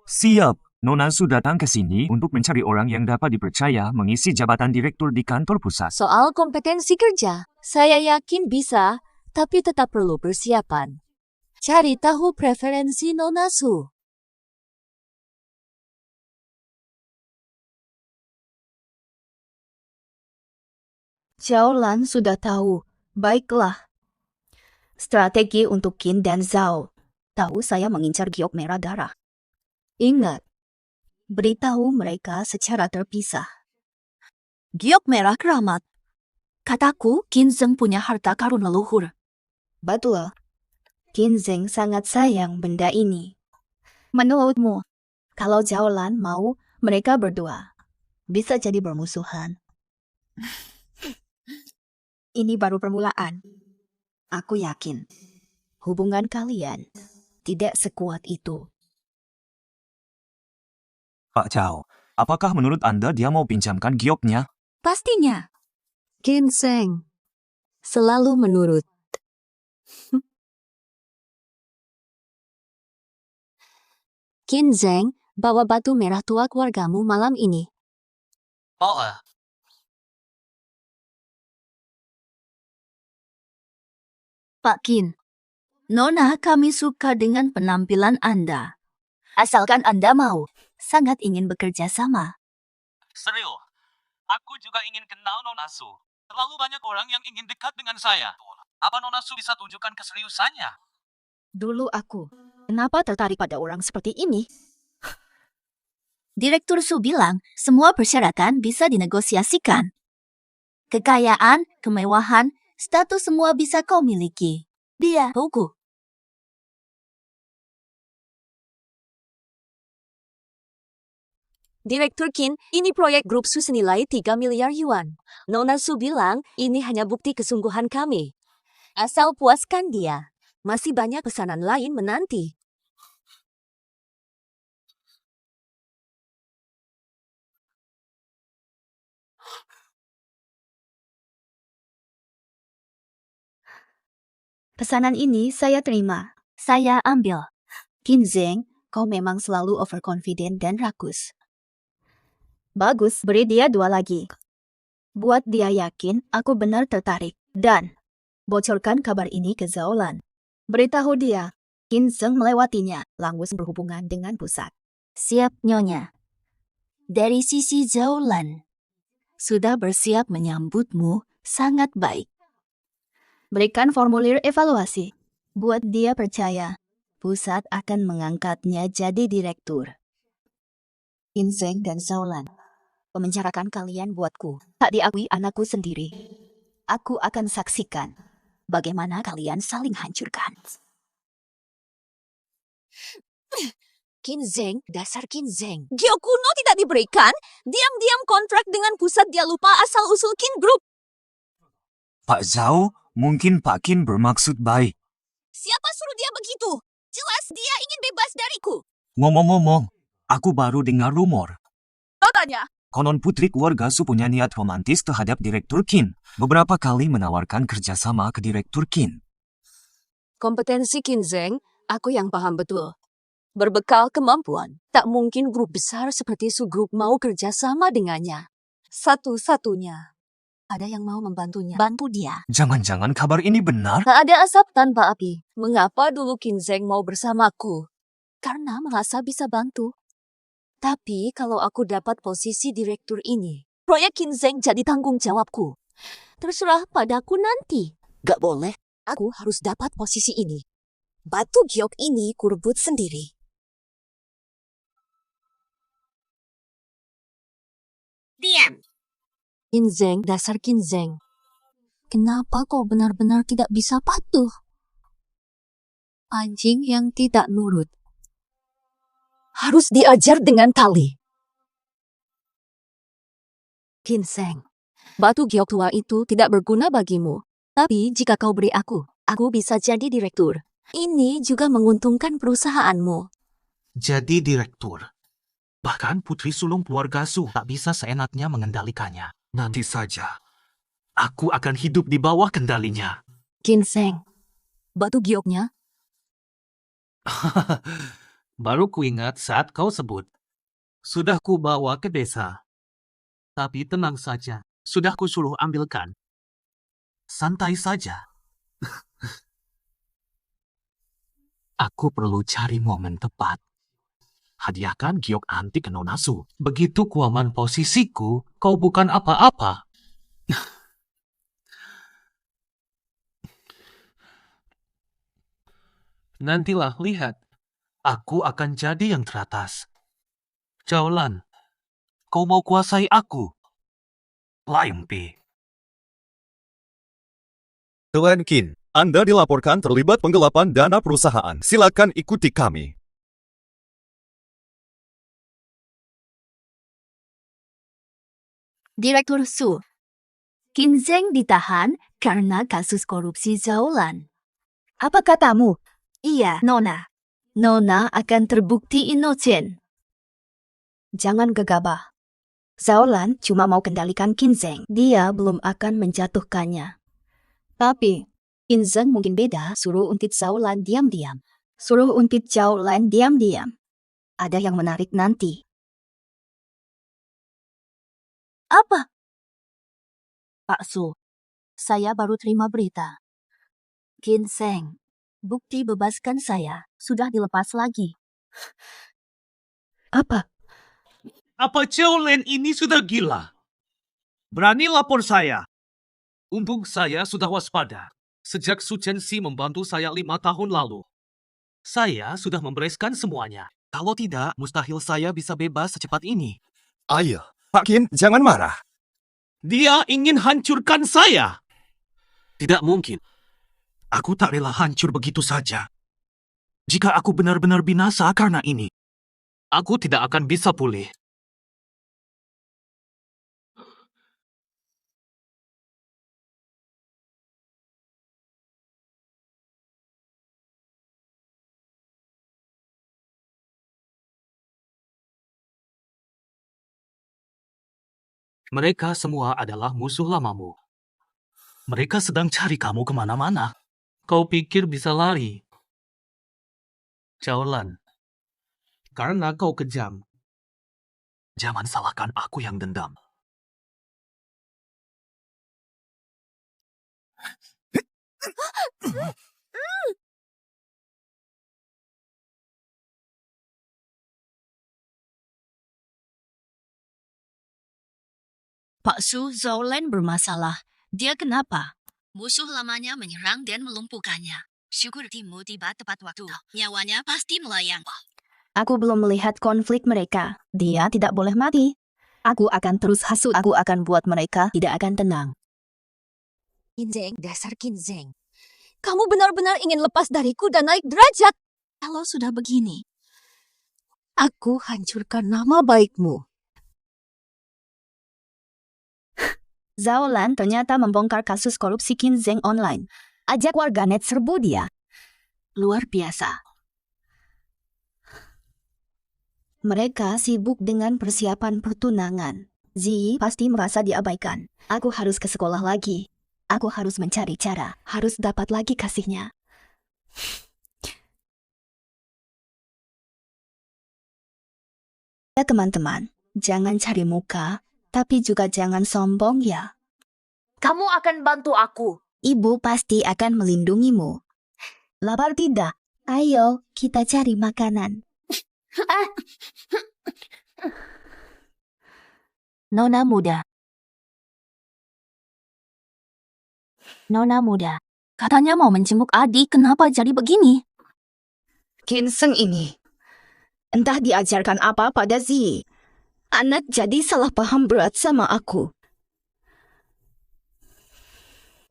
Siap. Nona Su datang ke sini untuk mencari orang yang dapat dipercaya mengisi jabatan direktur di kantor pusat. Soal kompetensi kerja, saya yakin bisa, tapi tetap perlu persiapan. Cari tahu preferensi Nona Su. Zhao Lan sudah tahu. Baiklah. Strategi untuk Qin dan Zhao. Tahu saya mengincar giok merah darah. Ingat, beritahu mereka secara terpisah. Giok merah keramat. Kataku, Qin Zheng punya harta karun leluhur. Betul. Qin Zheng sangat sayang benda ini. Menurutmu, kalau Zhao Lan mau, mereka berdua bisa jadi bermusuhan. Ini baru permulaan. Aku yakin hubungan kalian tidak sekuat itu. Pak Zhao, apakah menurut Anda dia mau pinjamkan gioknya? Pastinya. Ginseng selalu menurut. Ginseng, bawa batu merah tua keluargamu malam ini. Oh, Pak Qin, Nona kami suka dengan penampilan Anda. Asalkan Anda mau, sangat ingin bekerja sama. serius. Aku juga ingin kenal Nona Su. Terlalu banyak orang yang ingin dekat dengan saya. Apa Nona Su bisa tunjukkan keseriusannya? Dulu aku, kenapa tertarik pada orang seperti ini? Direktur Su bilang, semua persyaratan bisa dinegosiasikan. Kekayaan, kemewahan, status semua bisa kau miliki. Dia, buku. Direktur Qin, ini proyek grup Su senilai 3 miliar yuan. Nona Su bilang, ini hanya bukti kesungguhan kami. Asal puaskan dia. Masih banyak pesanan lain menanti. Pesanan ini saya terima. Saya ambil. Qin Zheng, kau memang selalu overconfident dan rakus. Bagus, beri dia 2 lagi. Buat dia yakin aku benar tertarik. Dan, bocorkan kabar ini ke Zhao Lan. Beritahu dia, Qin Zheng melewatinya, langsung berhubungan dengan pusat. Siap, Nyonya. Dari sisi Zhao Lan, sudah bersiap menyambutmu sangat baik. Berikan formulir evaluasi. Buat dia percaya, pusat akan mengangkatnya jadi direktur. Qin Zheng dan Zhao Lan, memenjarakan kalian buatku. Tak diakui anakku sendiri. Aku akan saksikan bagaimana kalian saling hancurkan. Kinzeng, dasar Kinzeng. Giok kuno tidak diberikan. Diam-diam kontrak dengan pusat dia lupa asal-usul Kin Group. Pak Zhao, mungkin Pak Kin bermaksud baik. Siapa suruh dia begitu? Jelas dia ingin bebas dariku. Ngomong-ngomong, aku baru dengar rumor. Katanya, Konon putri keluarga Su punya niat romantis terhadap Direktur Kin. Beberapa kali menawarkan kerjasama ke Direktur Kin. kompetensi Kinzeng, aku yang paham betul. Berbekal kemampuan, tak mungkin grup besar seperti Su Group mau kerjasama dengannya. Satu-satunya, ada yang mau membantunya. Bantu dia. Jangan-jangan kabar ini benar? Tak ada asap tanpa api. Mengapa dulu Kinzeng mau bersamaku? Karena merasa bisa bantu. Tapi kalau aku dapat posisi direktur ini, proyek Kinzeng jadi tanggung jawabku. Terserah padaku nanti. Gak boleh, aku harus dapat posisi ini. Batu giok ini kurebut sendiri. Diam. Kinzeng, dasar Kinzeng. Kenapa kau benar-benar tidak bisa patuh? Anjing yang tidak nurut. Harus diajar dengan tali. Kinzeng, batu giok tua itu tidak berguna bagimu. Tapi jika kau beri aku bisa jadi direktur. Ini juga menguntungkan perusahaanmu. Jadi direktur. Bahkan putri sulung keluarga Su tak bisa seenaknya mengendalikannya. Nanti saja. Aku akan hidup di bawah kendalinya. Kinzeng, batu gioknya Baru kuingat saat kau sebut. Sudah ku bawa ke desa. Tapi tenang saja. Sudah ku suruh ambilkan. Santai saja. Aku perlu cari momen tepat. Hadiahkan giok antik ke Nona Su. Begitu kuaman posisiku, kau bukan apa-apa. Nantilah lihat. Aku akan jadi yang teratas. Jaulan, kau mau kuasai aku? Lion Pi. Tuan Qin, Anda dilaporkan terlibat penggelapan dana perusahaan. Silakan ikuti kami. Direktur Su, Kinzeng ditahan karena kasus korupsi Zaulan. Apa katamu? Iya, Nona. Nona akan terbukti inosen. Jangan gegabah. Zaulan cuma mau kendalikan Kinzeng. Dia belum akan menjatuhkannya. Tapi, Kinzeng mungkin beda. Suruh untit Zaulan diam-diam. Suruh untit Zaulan diam-diam. Ada yang menarik nanti. Apa? Pak Su, saya baru terima berita. Kinzeng, bukti bebaskan saya sudah dilepas lagi. Apa? Apa Jaulen ini sudah gila? Berani lapor saya. Untung saya sudah waspada. Sejak Su Chenxi membantu saya 5 tahun lalu. Saya sudah membereskan semuanya. Kalau tidak, mustahil saya bisa bebas secepat ini. Ayo, Pak Qin, jangan marah. Dia ingin hancurkan saya. Tidak mungkin. Aku tak rela hancur begitu saja. Jika aku benar-benar binasa karena ini, aku tidak akan bisa pulih. Mereka semua adalah musuh lamamu. Mereka sedang cari kamu kemana-mana. Kau pikir bisa lari? Jaulan. Karena kau kejam. Jangan salahkan aku yang dendam. Pak Su, Zaulen bermasalah. Dia kenapa? Musuh lamanya menyerang dan melumpuhkannya. Syukur Timu tiba tepat waktu. Nyawanya pasti melayang. Aku belum melihat konflik mereka. Dia tidak boleh mati. Aku akan terus hasut. Aku akan buat mereka tidak akan tenang. Kinzeng, dasar Kinzeng. Kamu benar-benar ingin lepas dariku dan naik derajat. Kalau sudah begini, Aku hancurkan nama baikmu. Zhao Lan ternyata membongkar kasus korupsi Qin Zheng online. Ajak warganet serbu dia. Luar biasa. Mereka sibuk dengan persiapan pertunangan. Ziyi pasti merasa diabaikan. Aku harus ke sekolah lagi. Aku harus mencari cara. Harus dapat lagi kasihnya. Ya teman-teman, jangan cari muka, tapi juga jangan sombong ya. Kamu akan bantu aku. Ibu pasti akan melindungimu. Lapar tidak? Ayo, kita cari makanan. Nona muda. Nona muda. Katanya mau menjenguk adik, kenapa jadi begini? Qin Zheng ini. Entah diajarkan apa pada Ziyi. Anak jadi salah paham berat sama aku.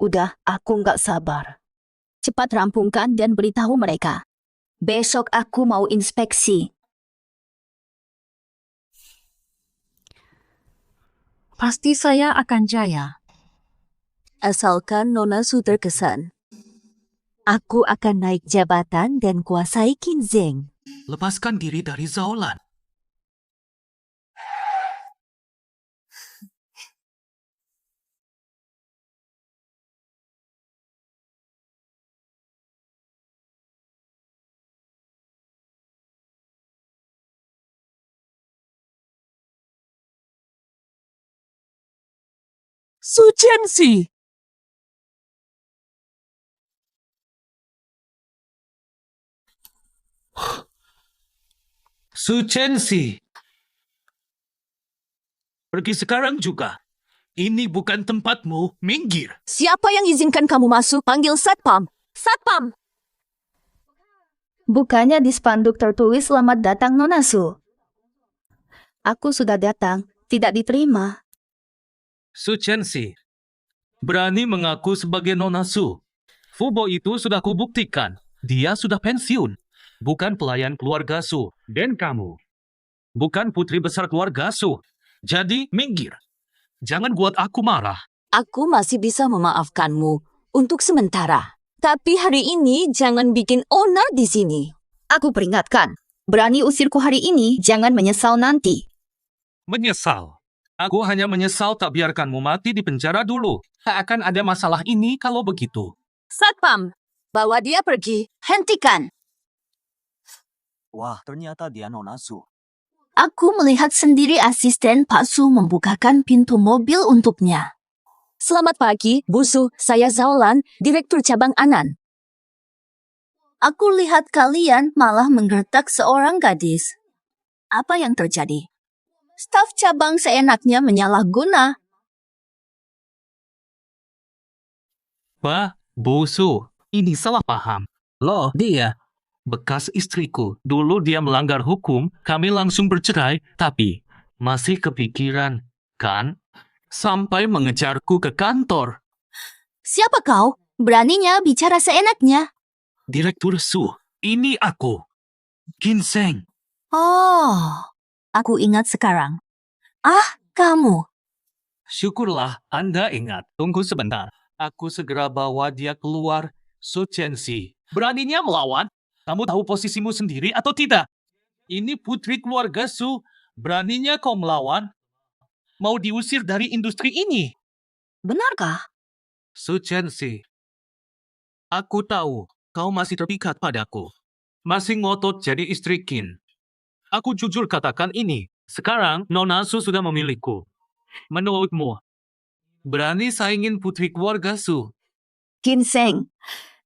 Udah, aku nggak sabar. Cepat rampungkan dan beritahu mereka. Besok aku mau inspeksi. Pasti saya akan jaya. Asalkan Nona Su terkesan. Aku akan naik jabatan dan kuasai Qin Zheng. Lepaskan diri dari Zhao Lan. Su Qianxi. Su Qianxi. Pergi sekarang juga. Ini bukan tempatmu, minggir. Siapa yang izinkan kamu masuk? Panggil Satpam. Satpam! Bukannya di spanduk tertulis selamat datang Nona Su. Aku sudah datang, tidak diterima. Su Qianxi. Berani mengaku sebagai Nona Su. Fubo itu sudah kubuktikan. Dia sudah pensiun. Bukan pelayan keluarga Su. Dan kamu. Bukan putri besar keluarga Su. Jadi, minggir. Jangan buat aku marah. Aku masih bisa memaafkanmu untuk sementara. Tapi hari ini jangan bikin onar di sini. Aku peringatkan, berani usirku hari ini, jangan menyesal nanti. Menyesal. Aku hanya menyesal tak biarkanmu mati di penjara dulu. Tak akan ada masalah ini kalau begitu. Satpam, bawa dia pergi. Hentikan. Wah, ternyata dia Nona Su. Aku melihat sendiri asisten Pak Su membukakan pintu mobil untuknya. Selamat pagi, Bu Su. Saya Zhao Lan, Direktur Cabang Anan. Aku lihat kalian malah menggertak seorang gadis. Apa yang terjadi? Staf cabang seenaknya menyalahguna. Pak, Bu Su, ini salah paham. Loh, dia bekas istriku. Dulu dia melanggar hukum, kami langsung bercerai, tapi masih kepikiran, kan? Sampai mengejarku ke kantor. Siapa kau? Beraninya bicara seenaknya. Direktur Su, ini aku. Qin Zheng. Oh, aku ingat sekarang. Ah, kamu. Syukurlah Anda ingat. Tunggu sebentar. Aku segera bawa dia keluar. Su Qianxi. Beraninya melawan? Kamu tahu posisimu sendiri atau tidak? Ini putri keluarga Su. Beraninya kau melawan? Mau diusir dari industri ini? Benarkah? Su Qianxi. Aku tahu kau masih terpikat padaku. Masih ngotot jadi istri Qin. Aku jujur katakan ini. Sekarang Nona Su sudah memilikiku. Menurutmu, berani saingin putri keluarga Su? Qin Zheng,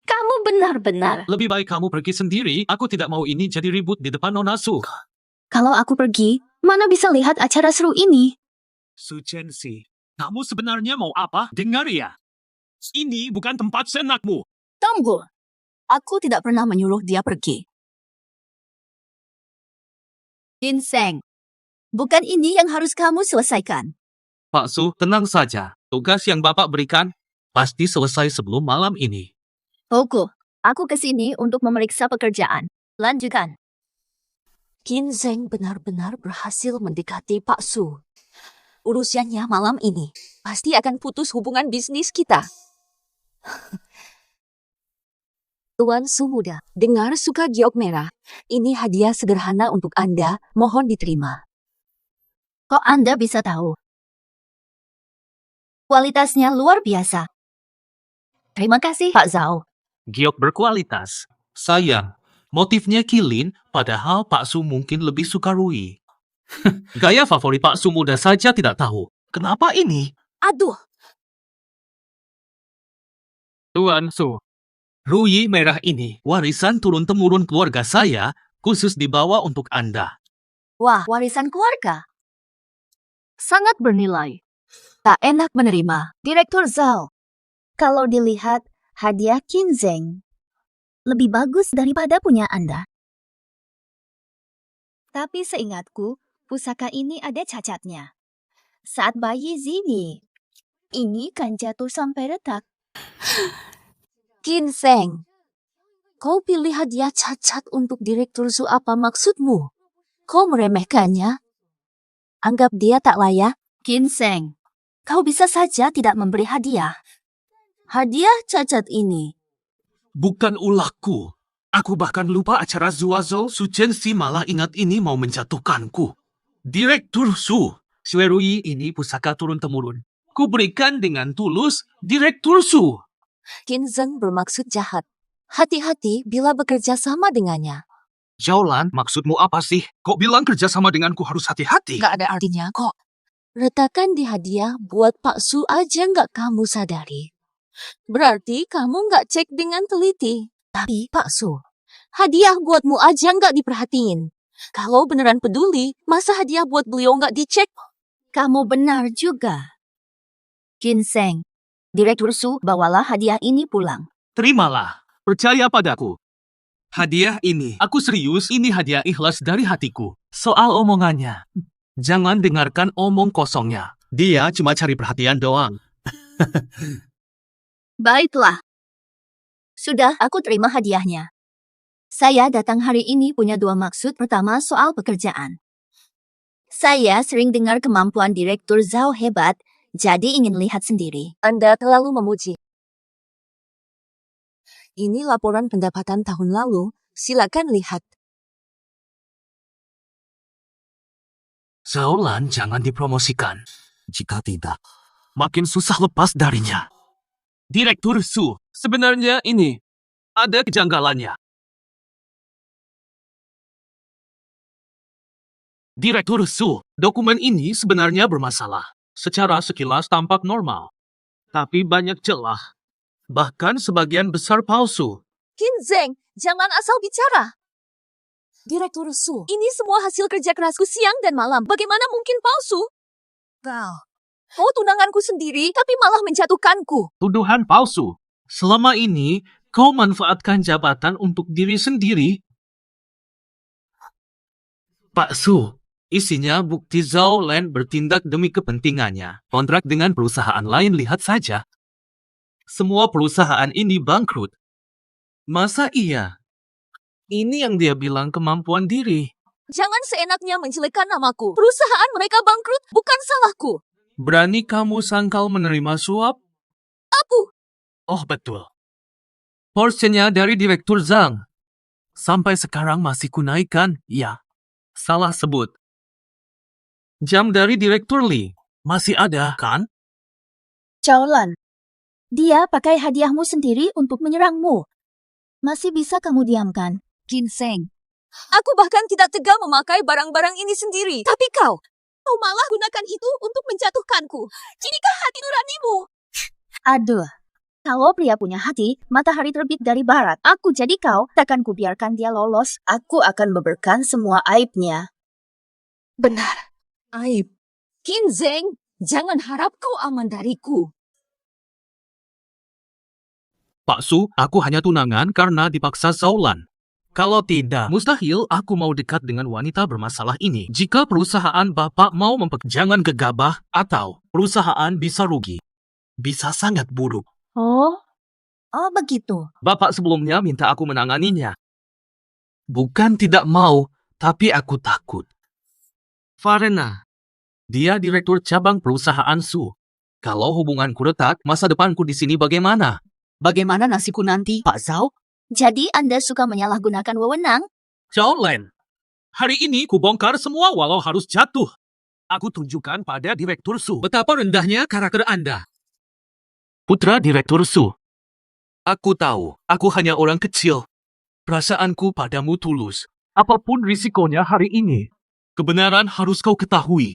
kamu benar-benar. Lebih baik kamu pergi sendiri. Aku tidak mau ini jadi ribut di depan Nona Su. Kalau aku pergi, mana bisa lihat acara seru ini? Su Qianxi, kamu sebenarnya mau apa? Dengar ya. Ini bukan tempat senakmu. Tunggu. Aku tidak pernah menyuruh dia pergi. Qin Zheng, bukan ini yang harus kamu selesaikan. Pak Su, tenang saja. Tugas yang Bapak berikan pasti selesai sebelum malam ini. Aku ke sini untuk memeriksa pekerjaan. Lanjutkan. Qin Zheng benar-benar berhasil mendekati Pak Su. Urusannya malam ini pasti akan putus hubungan bisnis kita. Tuan Su muda, dengar suka giok merah. Ini hadiah sederhana untuk Anda, mohon diterima. Kok Anda bisa tahu? Kualitasnya luar biasa. Terima kasih, Pak Zhao. Giok berkualitas. Sayang, motifnya kilin, padahal Pak Su mungkin lebih suka Rui. Gaya favorit Pak Su muda saja tidak tahu. Kenapa ini? Aduh, Tuan Su, Rui merah ini warisan turun-temurun keluarga saya, khusus dibawa untuk Anda. Wah, warisan keluarga. Sangat bernilai. Tak enak menerima, Direktur Zhao. Kalau dilihat, hadiah Qin Zheng lebih bagus daripada punya Anda. Tapi seingatku, pusaka ini ada cacatnya. Saat bayi Zini, ini kan jatuh sampai retak. Qin Zheng. Kau pilih hadiah cacat untuk Direktur Su, apa maksudmu? Kau meremehkannya? Anggap dia tak layak? Qin Zheng, kau bisa saja tidak memberi hadiah. Hadiah cacat ini. Bukan ulahku. Aku bahkan lupa acara Zuazou Su Chenxi malah ingat ini mau menjatuhkanku. Direktur Su, Xue Rui ini pusaka turun-temurun. Ku berikan dengan tulus, Direktur Su. Qin Zheng bermaksud jahat. Hati-hati bila bekerja sama dengannya. Jaulan, maksudmu apa sih? Kok bilang kerjasama denganku harus hati-hati? Gak ada artinya kok. Retakan di hadiah buat Pak Su aja nggak kamu sadari. Berarti kamu nggak cek dengan teliti. Tapi Pak Su, hadiah buatmu aja nggak diperhatiin. Kalau beneran peduli, masa hadiah buat beliau nggak dicek? Kamu benar juga. Qin Zheng, Direktur Su, bawalah hadiah ini pulang. Terimalah, percaya padaku. Hadiah ini, aku serius, ini hadiah ikhlas dari hatiku. Soal omongannya, jangan dengarkan omong kosongnya. Dia cuma cari perhatian doang. Baiklah. Sudah, aku terima hadiahnya. Saya datang hari ini punya dua maksud. Pertama, soal pekerjaan. Saya sering dengar kemampuan Direktur Zhao hebat, jadi ingin lihat sendiri. Anda terlalu memuji. Ini laporan pendapatan tahun lalu. Silakan lihat. Zhaolan jangan dipromosikan. Jika tidak, makin susah lepas darinya. Direktur Su, sebenarnya ini ada kejanggalannya. Direktur Su, dokumen ini sebenarnya bermasalah. Secara sekilas tampak normal. Tapi banyak celah. Bahkan sebagian besar palsu. Qin Zheng, jangan asal bicara. Direktur Su, ini semua hasil kerja kerasku siang dan malam. Bagaimana mungkin palsu? Kau tunanganku sendiri, tapi malah menjatuhkanku. Tuduhan palsu. Selama ini, kau manfaatkan jabatan untuk diri sendiri. Pak Su, isinya bukti Zhao Lan bertindak demi kepentingannya. Kontrak dengan perusahaan lain lihat saja. Semua perusahaan ini bangkrut. Masa iya? Ini yang dia bilang kemampuan diri. Jangan seenaknya menjelekkan namaku. Perusahaan mereka bangkrut, bukan salahku. Berani kamu sangkal menerima suap? Aku. Oh betul. Porsinya dari Direktur Zhang. Sampai sekarang masih kunaikan, ya. Salah sebut. Jam dari Direktur Li. Masih ada, kan? Jaulan, dia pakai hadiahmu sendiri untuk menyerangmu. Masih bisa kamu diamkan? Qin Zheng. Aku bahkan tidak tega memakai barang-barang ini sendiri. Tapi kau malah gunakan itu untuk menjatuhkanku. Inikah hati nuranimu? Aduh, kalau pria punya hati, matahari terbit dari barat. Aku jadi kau, takkan kubiarkan dia lolos. Aku akan beberkan semua aibnya. Benar, aib. Qin Zheng, jangan harap kau aman dariku. Pak Su, aku hanya tunangan karena dipaksa Zhaolan. Kalau tidak, mustahil aku mau dekat dengan wanita bermasalah ini. Jika perusahaan Bapak mau jangan gegabah atau perusahaan bisa rugi. Bisa sangat buruk. Oh begitu. Bapak sebelumnya minta aku menanganinya. Bukan tidak mau, Tapi aku takut. Farena, dia direktur cabang perusahaan Su. Kalau hubunganku retak, masa depanku di sini bagaimana? Bagaimana nasibku nanti, Pak Zhao? Jadi Anda suka menyalahgunakan wewenang? Zhao Len, hari ini kubongkar semua walau harus jatuh. Aku tunjukkan pada Direktur Su betapa rendahnya karakter Anda. Putra Direktur Su, aku tahu, aku hanya orang kecil. Perasaanku padamu tulus. Apapun risikonya hari ini, kebenaran harus kau ketahui.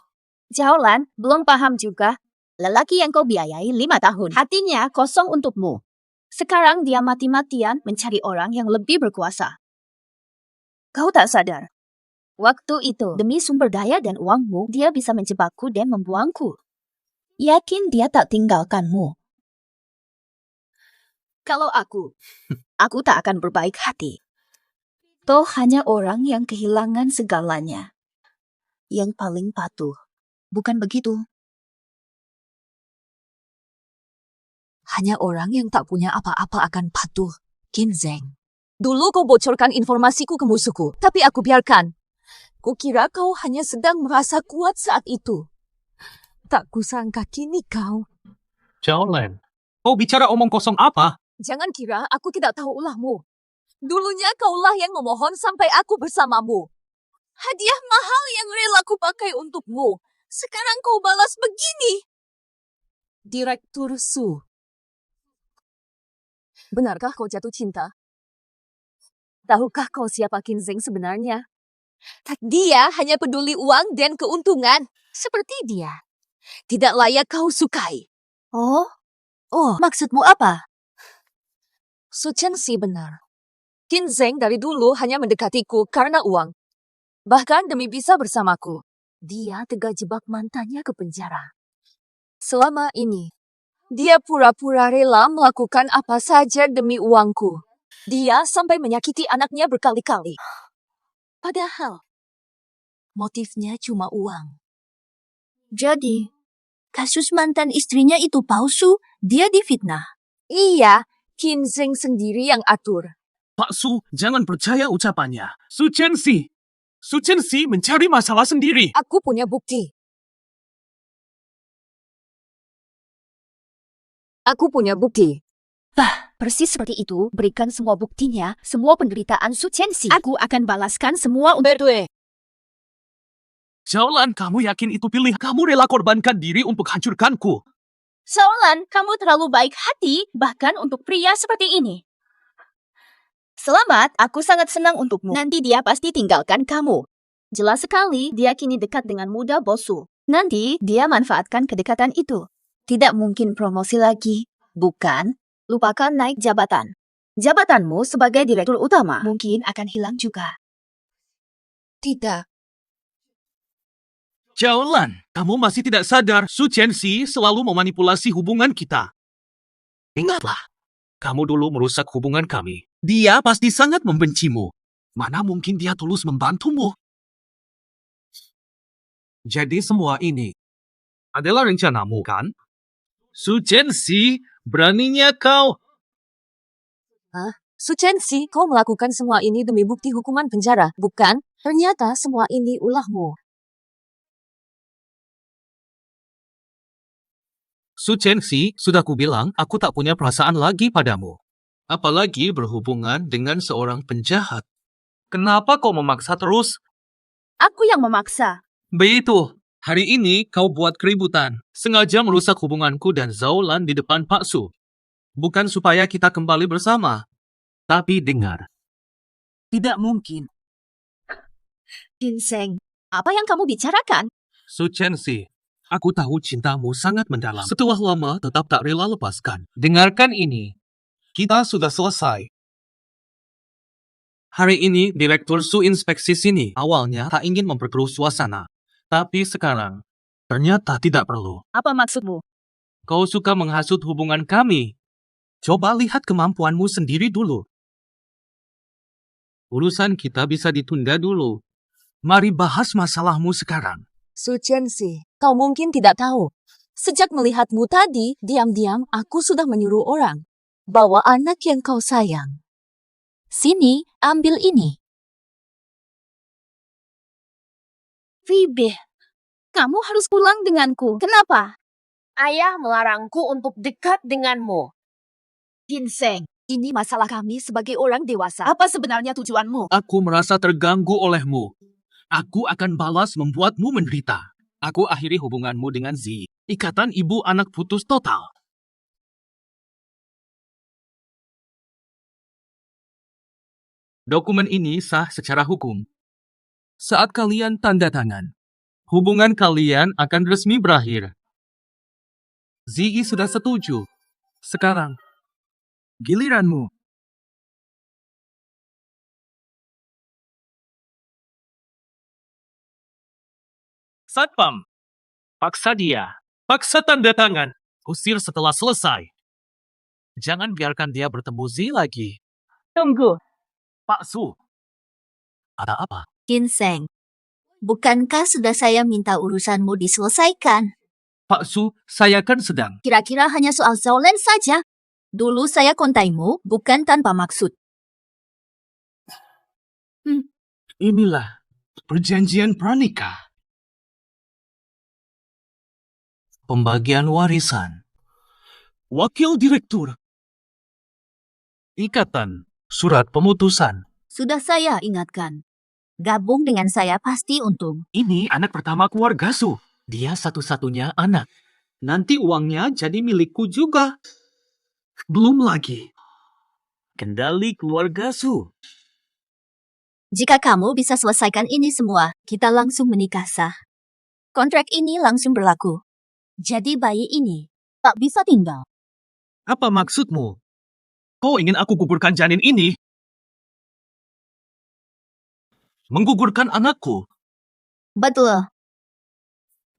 Jaolan, belum paham juga. Lelaki yang kau biayai 5 tahun, hatinya kosong untukmu. Sekarang dia mati-matian mencari orang yang lebih berkuasa. Kau tak sadar. Waktu itu, demi sumber daya dan uangmu, dia bisa menjebakku dan membuangku. Yakin dia tak tinggalkanmu. Kalau aku tak akan berbaik hati. Toh hanya orang yang kehilangan segalanya yang paling patuh. Bukan begitu? Hanya orang yang tak punya apa-apa akan patuh. Qin Zheng. Dulu kau bocorkan informasiku ke musuhku, tapi aku biarkan. Kukira kau hanya sedang merasa kuat saat itu. Tak kusangka kini kau. Zhao Len, kau bicara omong kosong apa? Jangan kira aku tidak tahu ulahmu. Dulunya kaulah yang memohon sampai aku bersamamu. Hadiah mahal yang rela ku pakai untukmu. Sekarang kau balas begini. Direktur Su. Benarkah kau jatuh cinta? Tahukah kau siapa Qin Zheng sebenarnya? Dia hanya peduli uang dan keuntungan. Seperti dia. Tidak layak kau sukai. Oh, maksudmu apa? Su Chenxi benar. Qin Zheng dari dulu hanya mendekatiku karena uang. Bahkan demi bisa bersamaku. Dia tega jebak mantannya ke penjara. Selama ini, dia pura-pura rela melakukan apa saja demi uangku. Dia sampai menyakiti anaknya berkali-kali. Padahal, motifnya cuma uang. Jadi, kasus mantan istrinya itu palsu, dia difitnah. Iya, Qin Zheng sendiri yang atur. Pak Su, jangan percaya ucapannya. Su Chenxi mencari masalah sendiri. Aku punya bukti. Persis seperti itu, berikan semua buktinya, semua penderitaan Su Chenxi. Aku akan balaskan semua untuk... Berdua. Zhao Lan, kamu yakin itu pilihan? Kamu rela korbankan diri untuk hancurkanku. Shaolan, kamu terlalu baik hati, bahkan untuk pria seperti ini. Selamat, aku sangat senang untukmu. Nanti dia pasti tinggalkan kamu. Jelas sekali, dia kini dekat dengan muda Bosu. Nanti, dia manfaatkan kedekatan itu. Tidak mungkin promosi lagi, bukan? Lupakan naik jabatan. Jabatanmu sebagai direktur utama mungkin akan hilang juga. Tidak. Zhao Lan, kamu masih tidak sadar Su Chenxi selalu memanipulasi hubungan kita. Ingatlah, kamu dulu merusak hubungan kami. Dia pasti sangat membencimu. Mana mungkin dia tulus membantumu? Jadi semua ini adalah rencanamu, kan? Su Chenxi, beraninya kau... Su Chenxi, kau melakukan semua ini demi bukti hukuman penjara, bukan? Ternyata semua ini ulahmu. Su Chenxi, sudah kubilang aku tak punya perasaan lagi padamu. Apalagi berhubungan dengan seorang penjahat. Kenapa kau memaksa terus? Aku yang memaksa. Begitu, hari ini kau buat keributan. Sengaja merusak hubunganku dan Zhao Lan di depan Pak Su. Bukan supaya kita kembali bersama. Tapi dengar. Tidak mungkin. Qin Zheng, apa yang kamu bicarakan? Su Chenxi, aku tahu cintamu sangat mendalam. Setelah lama tetap tak rela lepaskan. Dengarkan ini. Kita sudah selesai. Hari ini Direktur Su inspeksi sini. Awalnya tak ingin memperkeruh suasana. Tapi sekarang, ternyata tidak perlu. Apa maksudmu? Kau suka menghasut hubungan kami. Coba lihat kemampuanmu sendiri dulu. Urusan kita bisa ditunda dulu. Mari bahas masalahmu sekarang. Su Chenxi, kau mungkin tidak tahu. Sejak melihatmu tadi, diam-diam aku sudah menyuruh orang. Bawa anak yang kau sayang. Sini, ambil ini. Phoebe, kamu harus pulang denganku. Kenapa? Ayah melarangku untuk dekat denganmu. Ginseng, ini masalah kami sebagai orang dewasa. Apa sebenarnya tujuanmu? Aku merasa terganggu olehmu. Aku akan balas membuatmu menderita. Aku akhiri hubunganmu dengan Z. Ikatan ibu anak putus total. Dokumen ini sah secara hukum. Saat kalian tanda tangan, hubungan kalian akan resmi berakhir. Ziggy sudah setuju. Sekarang, giliranmu. Satpam, paksa dia. Paksa tanda tangan. Usir setelah selesai. Jangan biarkan dia bertemu Z lagi. Tunggu. Pak Su, ada apa? Ginseng, bukankah sudah saya minta urusanmu diselesaikan? Pak Su, saya kan sedang. Kira-kira hanya soal Zaulen saja. Dulu saya kontaimu bukan tanpa maksud. Inilah perjanjian pranikah. Pembagian warisan. Wakil Direktur. Ikatan. Surat pemutusan. Sudah saya ingatkan. Gabung dengan saya pasti untung. Ini anak pertama keluarga Su. Dia satu-satunya anak. Nanti uangnya jadi milikku juga. Belum lagi. Kendali keluarga Su. Jika kamu bisa selesaikan ini semua, kita langsung menikah sah. Kontrak ini langsung berlaku. Jadi bayi ini tak bisa tinggal. Apa maksudmu? Kau ingin aku gugurkan janin ini? Menggugurkan anakku? Betul.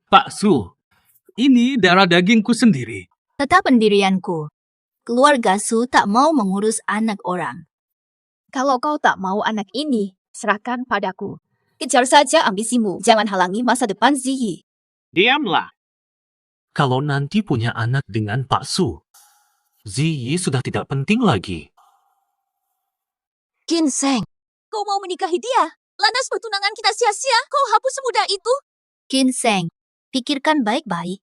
Pak Su, ini darah dagingku sendiri. Tetap pendirianku. Keluarga Su tak mau mengurus anak orang. Kalau kau tak mau anak ini, serahkan padaku. Kejar saja ambisimu. Jangan halangi masa depan Ziyi. Diamlah. Kalau nanti punya anak dengan Pak Su, Ziyi sudah tidak penting lagi. Ginseng, kau mau menikahi dia? Lantas pertunangan kita sia-sia? Kau hapus semudah itu? Ginseng, pikirkan baik-baik.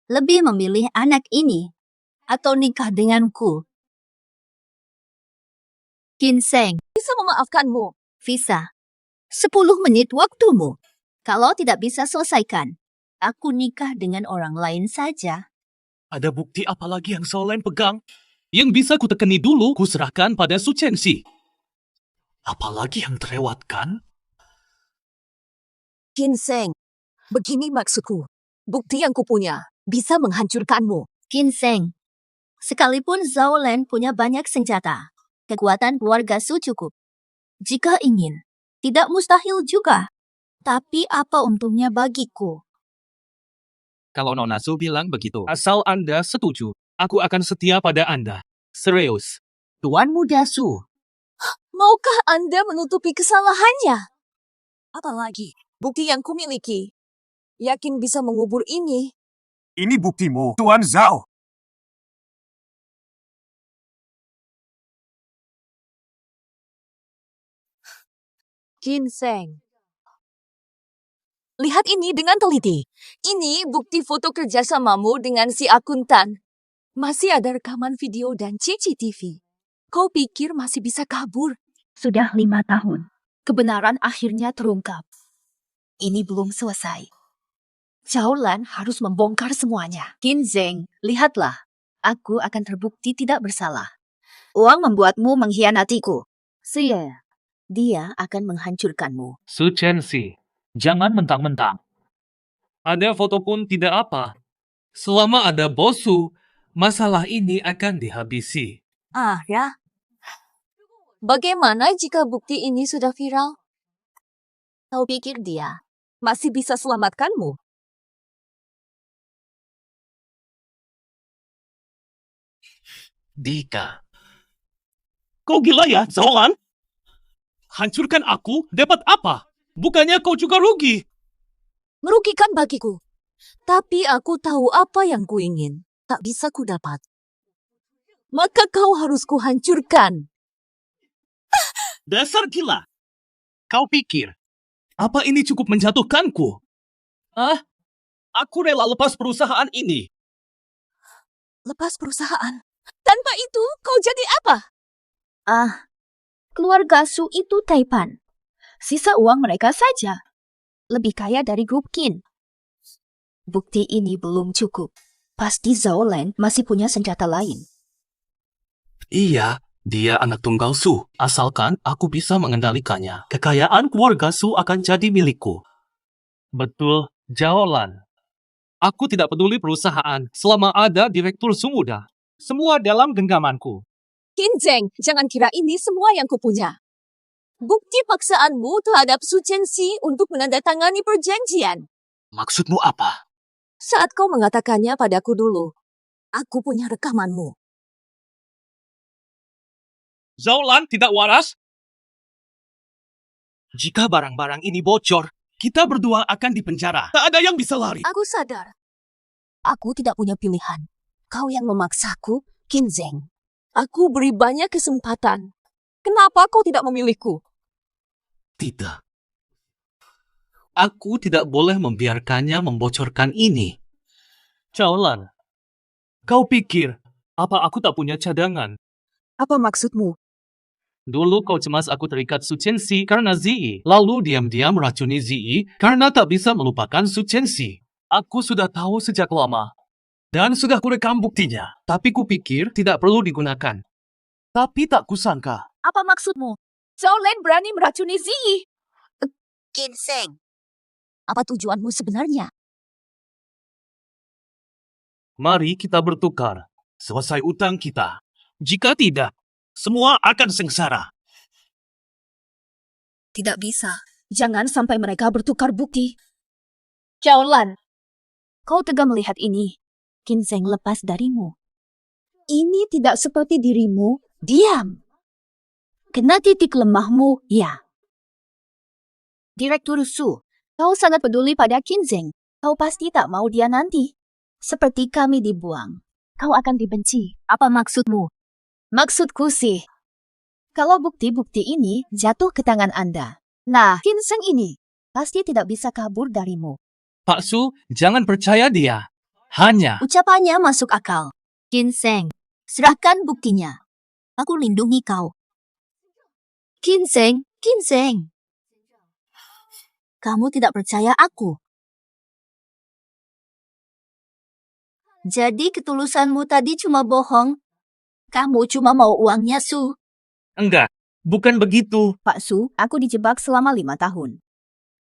Lebih memilih anak ini atau nikah denganku. Ginseng, Bisa memaafkanmu. visa. 10 menit waktumu. Kalau tidak bisa selesaikan, aku nikah dengan orang lain saja. Ada bukti apa lagi yang Solen pegang? Yang bisa kutekani dulu, kuserahkan pada Su Chenxi. Apalagi yang terlewatkan? Ginseng, begini maksudku. Bukti yang kupunya bisa menghancurkanmu. Ginseng, sekalipun Zaulen punya banyak senjata, kekuatan keluarga Su cukup. Jika ingin, tidak mustahil juga. Tapi apa untungnya bagiku? Kalau Nona Su bilang begitu, asal Anda setuju, aku akan setia pada Anda. Serius. Tuan Muda Su. Maukah Anda menutupi kesalahannya? Apalagi bukti yang kumiliki. Yakin bisa mengubur ini? Ini buktimu, Tuan Zhao. Ginseng. Lihat ini dengan teliti. Ini bukti foto kerjasamamu dengan si akuntan. Masih ada rekaman video dan CCTV. Kau pikir masih bisa kabur? Sudah 5 tahun. Kebenaran akhirnya terungkap. Ini belum selesai. Zaulan harus membongkar semuanya. Ginseng, lihatlah. Aku akan terbukti tidak bersalah. Uang membuatmu mengkhianatiku. Dia akan menghancurkanmu. Su Chenxi, jangan mentang-mentang. Ada foto pun tidak apa. Selama ada Bosu, masalah ini akan dihabisi. Ah, ya. Bagaimana jika bukti ini sudah viral? Kau pikir dia Masih bisa selamatkanmu? Dika. Kau gila ya, Zaulan? Hancurkan aku, dapat apa? Bukannya kau juga rugi. Merugikan bagiku. Tapi aku tahu apa yang kuingin. Tak bisa ku dapat. Maka kau harus kuhancurkan. Dasar gila. Kau pikir Apa ini cukup menjatuhkanku? Aku rela lepas perusahaan ini. Lepas perusahaan. Tanpa itu, kau jadi apa? Keluarga Su itu Taipan. Sisa uang mereka saja. Lebih kaya dari grup Qin. Bukti ini belum cukup. Pasti Zhao Len masih punya senjata lain. Iya, dia anak tunggal Su. Asalkan aku bisa mengendalikannya, kekayaan keluarga Su akan jadi milikku. Betul, Jaolan. Aku tidak peduli perusahaan selama ada direktur Su muda. Semua dalam genggamanku. Qin Zheng, jangan kira ini semua yang kupunya. Bukti paksaanmu terhadap Su Chenxi untuk menandatangani perjanjian. Maksudmu apa? Saat kau mengatakannya padaku dulu, aku punya rekamanmu. Zaulan tidak waras? Jika barang-barang ini bocor, kita berdua akan dipenjara. Tak ada yang bisa lari. Aku sadar. Aku tidak punya pilihan. Kau yang memaksaku, Qin Zheng. Aku beri banyak kesempatan. Kenapa kau tidak memilihku? Tidak. Aku tidak boleh membiarkannya membocorkan ini. Zaulan, kau pikir apa aku tak punya cadangan? Apa maksudmu? Dulu kau cemas aku terikat Su Chenxi karena Ziyi. Lalu diam-diam meracuni Ziyi karena tak bisa melupakan Su Chenxi. Aku sudah tahu sejak lama. Dan sudah kurekam buktinya. Tapi kupikir tidak perlu digunakan. Tapi tak kusangka. Apa maksudmu? Zhao Len berani meracuni Ziyi. Qin Zheng, apa tujuanmu sebenarnya? Mari kita bertukar. Selesai utang kita. Jika tidak, semua akan sengsara. Tidak bisa. Jangan sampai mereka bertukar bukti. Jaolan, Kau tega melihat ini. Qin Zheng lepas darimu. Ini tidak seperti dirimu. Diam. Kena titik lemahmu, ya. Direktur Su, kau sangat peduli pada Qin Zheng. Kau pasti tak mau dia nanti. Seperti kami dibuang. Kau akan dibenci. Apa maksudmu? Maksudku sih, kalau bukti-bukti ini jatuh ke tangan Anda. Nah, Qin Zheng ini pasti tidak bisa kabur darimu. Pak Su, jangan percaya dia. Hanya Ucapannya masuk akal. Qin Zheng, serahkan buktinya. Aku lindungi kau. Qin Zheng, Qin Zheng. Kamu tidak percaya aku. Jadi ketulusanmu tadi cuma bohong. Kamu cuma mau uangnya, Su. enggak, bukan begitu. Pak Su, aku dijebak selama 5 tahun.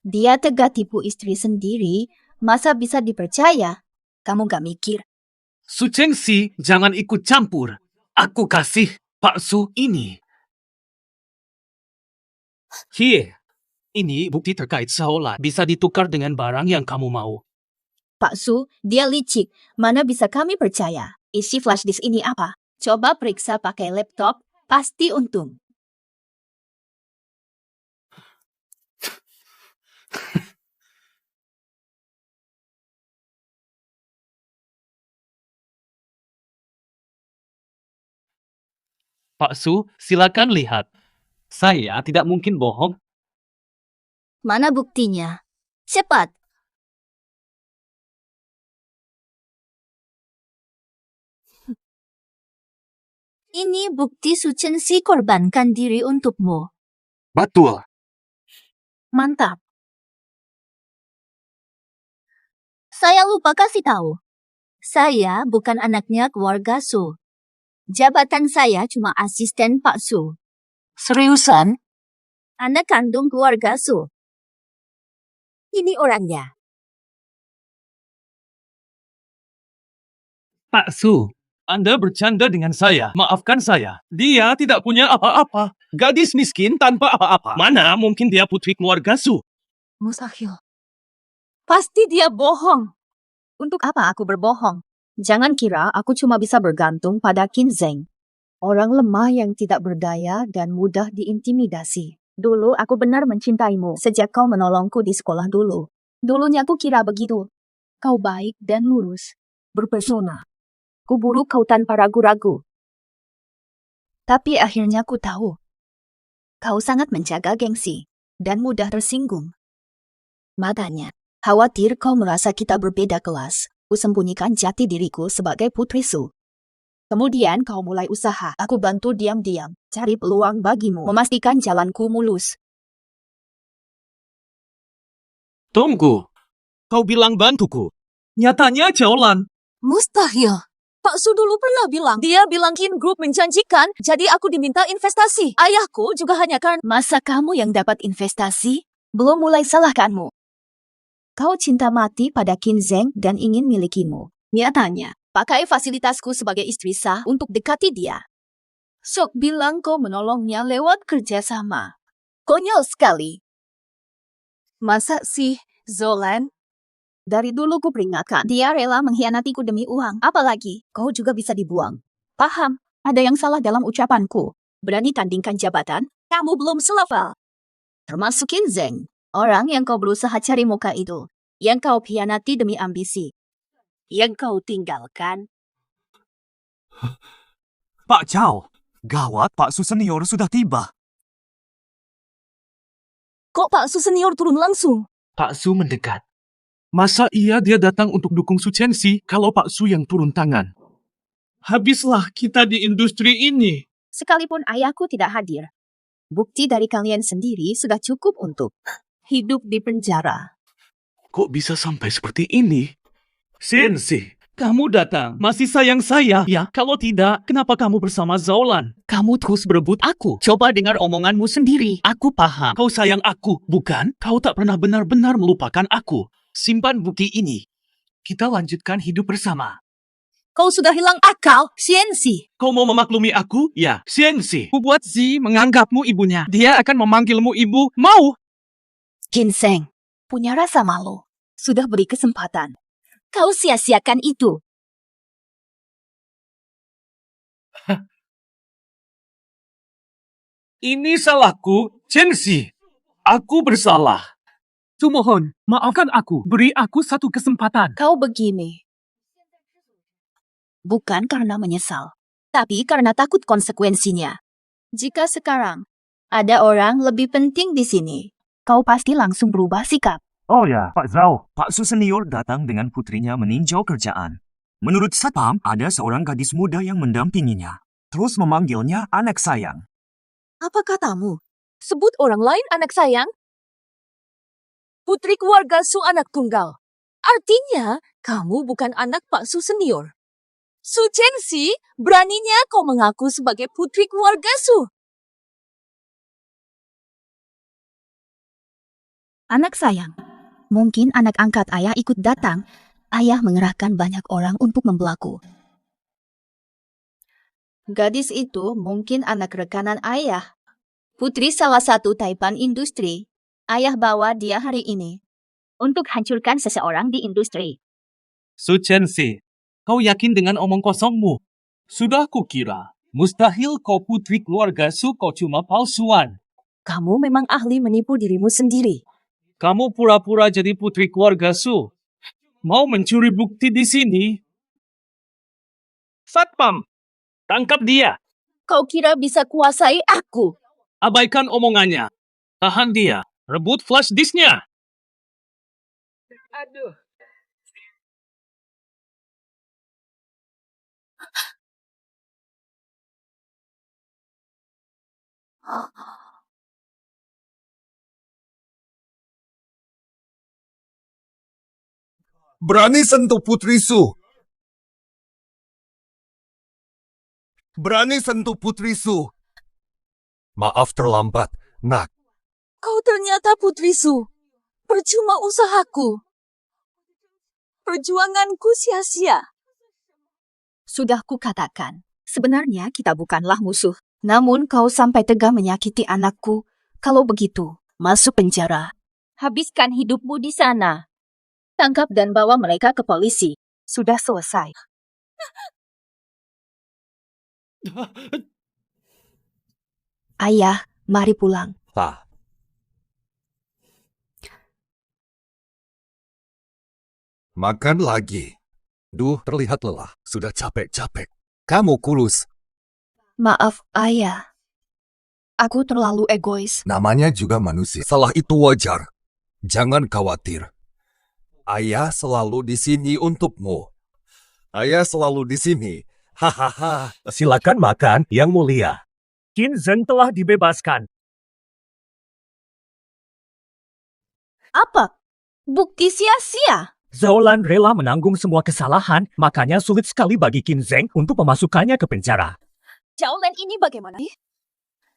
Dia tega tipu istri sendiri, masa bisa dipercaya? Kamu gak mikir. Su Chenxi, jangan ikut campur. Aku kasih Pak Su ini. Here, ini bukti terkait Shaolan. Bisa ditukar dengan barang yang kamu mau. Pak Su, dia licik. Mana bisa kami percaya? Isi flash disk ini apa? Coba periksa pakai laptop, pasti untung. Pak Su, silakan lihat. Saya tidak mungkin bohong. Mana buktinya? Cepat. Ini bukti Su Chenxi korbankan diri untukmu. Betul. Mantap. Saya lupa kasih tahu. Saya bukan anaknya keluarga Su. Jabatan saya cuma asisten Pak Su. seriusan? Anak kandung keluarga Su. Ini orangnya. Pak Su, Anda bercanda dengan saya. Maafkan saya. Dia tidak punya apa-apa. Gadis miskin tanpa apa-apa. Mana mungkin dia putri keluarga Su? Mustahil. Pasti dia bohong. Untuk apa aku berbohong? Jangan kira aku cuma bisa bergantung pada Qin Zheng. Orang lemah yang tidak berdaya dan mudah diintimidasi. Dulu aku benar mencintaimu sejak kau menolongku di sekolah dulu. Dulunya aku kira begitu. Kau baik dan lurus. Berpesona. Kuburu kau tanpa ragu-ragu. Tapi akhirnya ku tahu. Kau sangat menjaga gengsi dan mudah tersinggung. Makanya, khawatir kau merasa kita berbeda kelas. Kusembunyikan jati diriku sebagai Putri Su. Kemudian kau mulai usaha. Aku bantu diam-diam, cari peluang bagimu, memastikan jalanku mulus. Tunggu. Kau bilang bantuku. Nyatanya jalan. Mustahil. Pak Su dulu pernah bilang, dia bilang Kin Group menjanjikan, jadi aku diminta investasi. Ayahku juga hanya karena... Masa kamu yang dapat investasi? Belum mulai salahkanmu. Kau cinta mati pada Qin Zheng dan ingin milikimu. Nyatanya, pakai fasilitasku sebagai istri sah untuk dekati dia. Sok bilang kau menolongnya lewat kerjasama. Konyol sekali. Masa sih, Zolan? Dari dulu ku peringatkan, dia rela mengkhianatiku demi uang. Apalagi, kau juga bisa dibuang. Paham, ada yang salah dalam ucapanku. Berani tandingkan jabatan? Kamu belum selevel. Termasuk Qin Zheng, orang yang kau berusaha cari muka itu. Yang kau khianati demi ambisi. Yang kau tinggalkan. Pak Chow, gawat Pak Su senior sudah tiba. Kok Pak Su senior turun langsung? Pak Su mendekat. Masa iya dia datang untuk dukung Su Chenxi kalau Pak Su yang turun tangan? Habislah kita di industri ini. Sekalipun ayahku tidak hadir, bukti dari kalian sendiri sudah cukup untuk hidup di penjara. Kok bisa sampai seperti ini? Sensei, kamu datang. Masih sayang saya, ya? Kalau tidak, kenapa kamu bersama Zolan? Kamu terus berebut aku. Coba dengar omonganmu sendiri. Aku paham. Kau sayang aku, bukan? Kau tak pernah benar-benar melupakan aku. Simpan bukti ini. Kita lanjutkan hidup bersama. Kau sudah hilang akal, Xianxi. Kau mau memaklumi aku? Ya, Sensei. Ku buat Zi menganggapmu ibunya. Dia akan memanggilmu ibu. Mau? Qin Zheng, punya rasa malu. Sudah beri kesempatan. Kau sia-siakan itu. Ini salahku, Chenxi. Aku bersalah. Sumohon, maafkan aku. Beri aku satu kesempatan. Kau begini. Bukan karena menyesal, tapi karena takut konsekuensinya. Jika sekarang ada orang lebih penting di sini, kau pasti langsung berubah sikap. Oh ya, Pak Zhao. Pak Su senior datang dengan putrinya meninjau kerjaan. Menurut Satpam, ada seorang gadis muda yang mendampinginya. Terus memanggilnya anak sayang. Apa katamu? Sebut orang lain anak sayang? Putri keluarga Su anak tunggal. Artinya, kamu bukan anak Pak Su senior. Su Chenxi, beraninya kau mengaku sebagai putri keluarga Su. Anak sayang, mungkin anak angkat ayah ikut datang. Ayah mengerahkan banyak orang untuk membelaku. Gadis itu mungkin anak rekanan ayah. Putri salah satu taipan industri. Ayah bawa dia hari ini untuk hancurkan seseorang di industri. Su Chenxi, kau yakin dengan omong kosongmu? Sudah kukira, mustahil kau putri keluarga Su, kau cuma palsuan. Kamu memang ahli menipu dirimu sendiri. Kamu pura-pura jadi putri keluarga Su. Mau mencuri bukti di sini? Satpam, tangkap dia. Kau kira bisa kuasai aku? Abaikan omongannya. Tahan dia. Rebut flash disknya. Aduh. Berani sentuh Putri Su. Berani sentuh Putri Su. Maaf terlambat, nak. Kau ternyata Putri Su. Percuma usahaku. Perjuanganku sia-sia. Sudah kukatakan, sebenarnya kita bukanlah musuh. Namun kau sampai tega menyakiti anakku. Kalau begitu, masuk penjara. Habiskan hidupmu di sana. Tangkap dan bawa mereka ke polisi. Sudah selesai. Ayah, mari pulang. Pa. Makan lagi. Duh, terlihat lelah. Sudah capek-capek. Kamu kurus. Maaf, ayah. Aku terlalu egois. Namanya juga manusia. Salah itu wajar. Jangan khawatir. Ayah selalu di sini untukmu. Ayah selalu di sini. Hahaha. Silakan makan, Yang Mulia. Qin Zheng telah dibebaskan. Apa? Bukti sia-sia. Zhao Lan rela menanggung semua kesalahan, makanya sulit sekali bagi Qin Zheng untuk memasukkannya ke penjara. Jaulan ini bagaimana?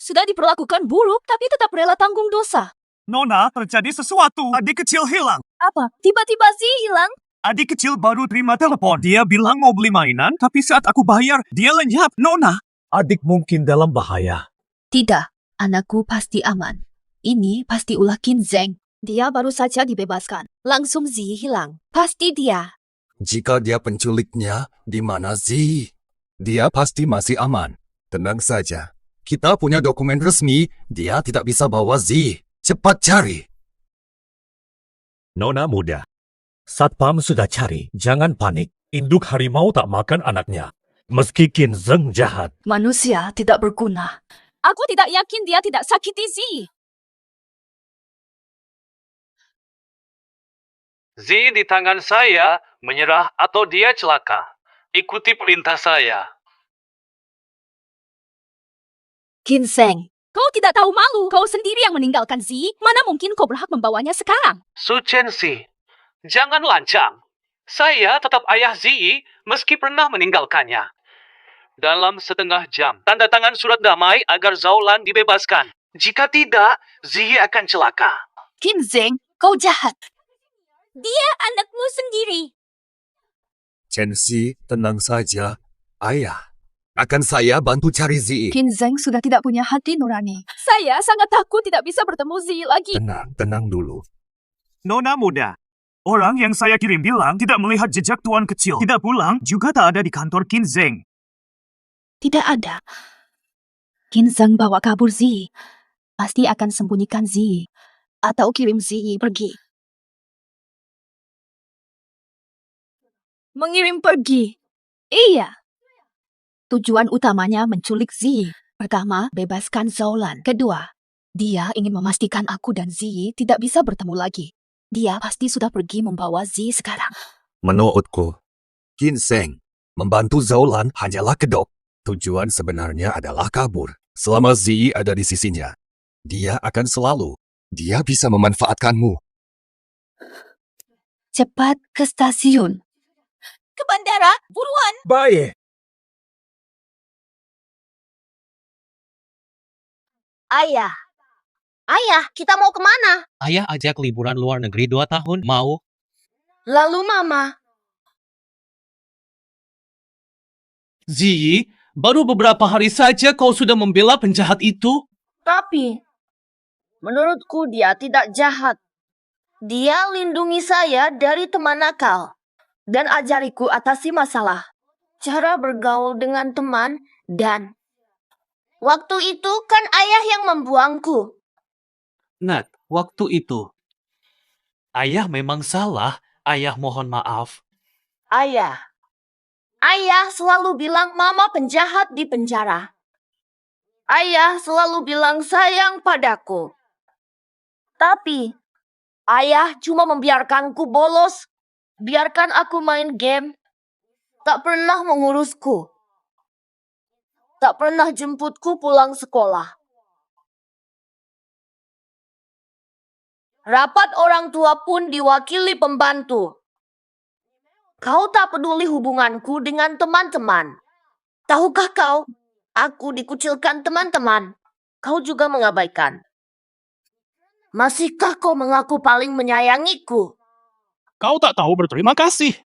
Sudah diperlakukan buruk, tapi tetap rela tanggung dosa. Nona, terjadi sesuatu. Adik kecil hilang. Apa? Tiba-tiba sih hilang? Adik kecil baru terima telepon. Dia bilang mau beli mainan, tapi saat aku bayar, dia lenyap. Nona, adik mungkin dalam bahaya. Tidak, anakku pasti aman. Ini pasti ulah Qin Zheng. Dia baru saja dibebaskan. Langsung Zi hilang. Pasti dia. Jika dia penculiknya, di mana Zi? Dia pasti masih aman. Tenang saja. Kita punya dokumen resmi, dia tidak bisa bawa Zi. Cepat cari. Nona muda, Satpam sudah cari. Jangan panik. Induk harimau tak makan anaknya. Meski Qin Zheng jahat. Manusia tidak berguna. Aku tidak yakin dia tidak sakiti Zi. Zi di tangan saya, menyerah atau dia celaka. Ikuti perintah saya. Qin Zheng. Kau tidak tahu malu. Kau sendiri yang meninggalkan Zi. Mana mungkin kau berhak membawanya sekarang? Su Chenxi, jangan lancang. Saya tetap ayah Zi meski pernah meninggalkannya. Dalam setengah jam, tanda tangan surat damai agar Zhao Lan dibebaskan. Jika tidak, Zi akan celaka. Qin Zheng, kau jahat. Dia anakmu sendiri. Chenxi, tenang saja. Ayah, akan saya bantu cari Zi. Qin Zheng sudah tidak punya hati nurani. Saya sangat takut tidak bisa bertemu Zi lagi. Tenang dulu. Nona muda, orang yang saya kirim bilang tidak melihat jejak tuan kecil. Tidak pulang, juga tak ada di kantor Qin Zheng. Tidak ada. Qin Zheng bawa kabur Zi. Pasti akan sembunyikan Zi. Atau kirim Zi pergi. Mengirim pergi? Iya. Tujuan utamanya menculik Zi. Pertama, bebaskan Zhao Lan. Kedua, dia ingin memastikan aku dan Zi tidak bisa bertemu lagi. Dia pasti sudah pergi membawa Zi sekarang. Menurutku, Qin Zheng membantu Zhao Lan hanyalah kedok. Tujuan sebenarnya adalah kabur. Selama Zi ada di sisinya, dia akan selalu. Dia bisa memanfaatkanmu. Cepat ke stasiun. Ke bandara, buruan. Baik. Ayah. Ayah, kita mau kemana? Ayah ajak liburan luar negeri 2 tahun, mau? Lalu Mama. Zi, baru beberapa hari saja kau sudah membela penjahat itu. Tapi, menurutku dia tidak jahat. Dia lindungi saya dari teman nakal. Dan ajariku atasi masalah. Cara bergaul dengan teman dan... Waktu itu kan ayah yang membuangku. Nat, waktu itu. Ayah memang salah. Ayah mohon maaf. Ayah. Ayah selalu bilang Mama penjahat di penjara. Ayah selalu bilang sayang padaku. Tapi, ayah cuma membiarkanku bolos. Biarkan aku main game. Tak pernah mengurusku. Tak pernah jemputku pulang sekolah. Rapat orang tua pun diwakili pembantu. Kau tak peduli hubunganku dengan teman-teman. Tahukah kau, aku dikucilkan teman-teman. Kau juga mengabaikan. Masihkah kau mengaku paling menyayangiku? Kau tak tahu berterima kasih.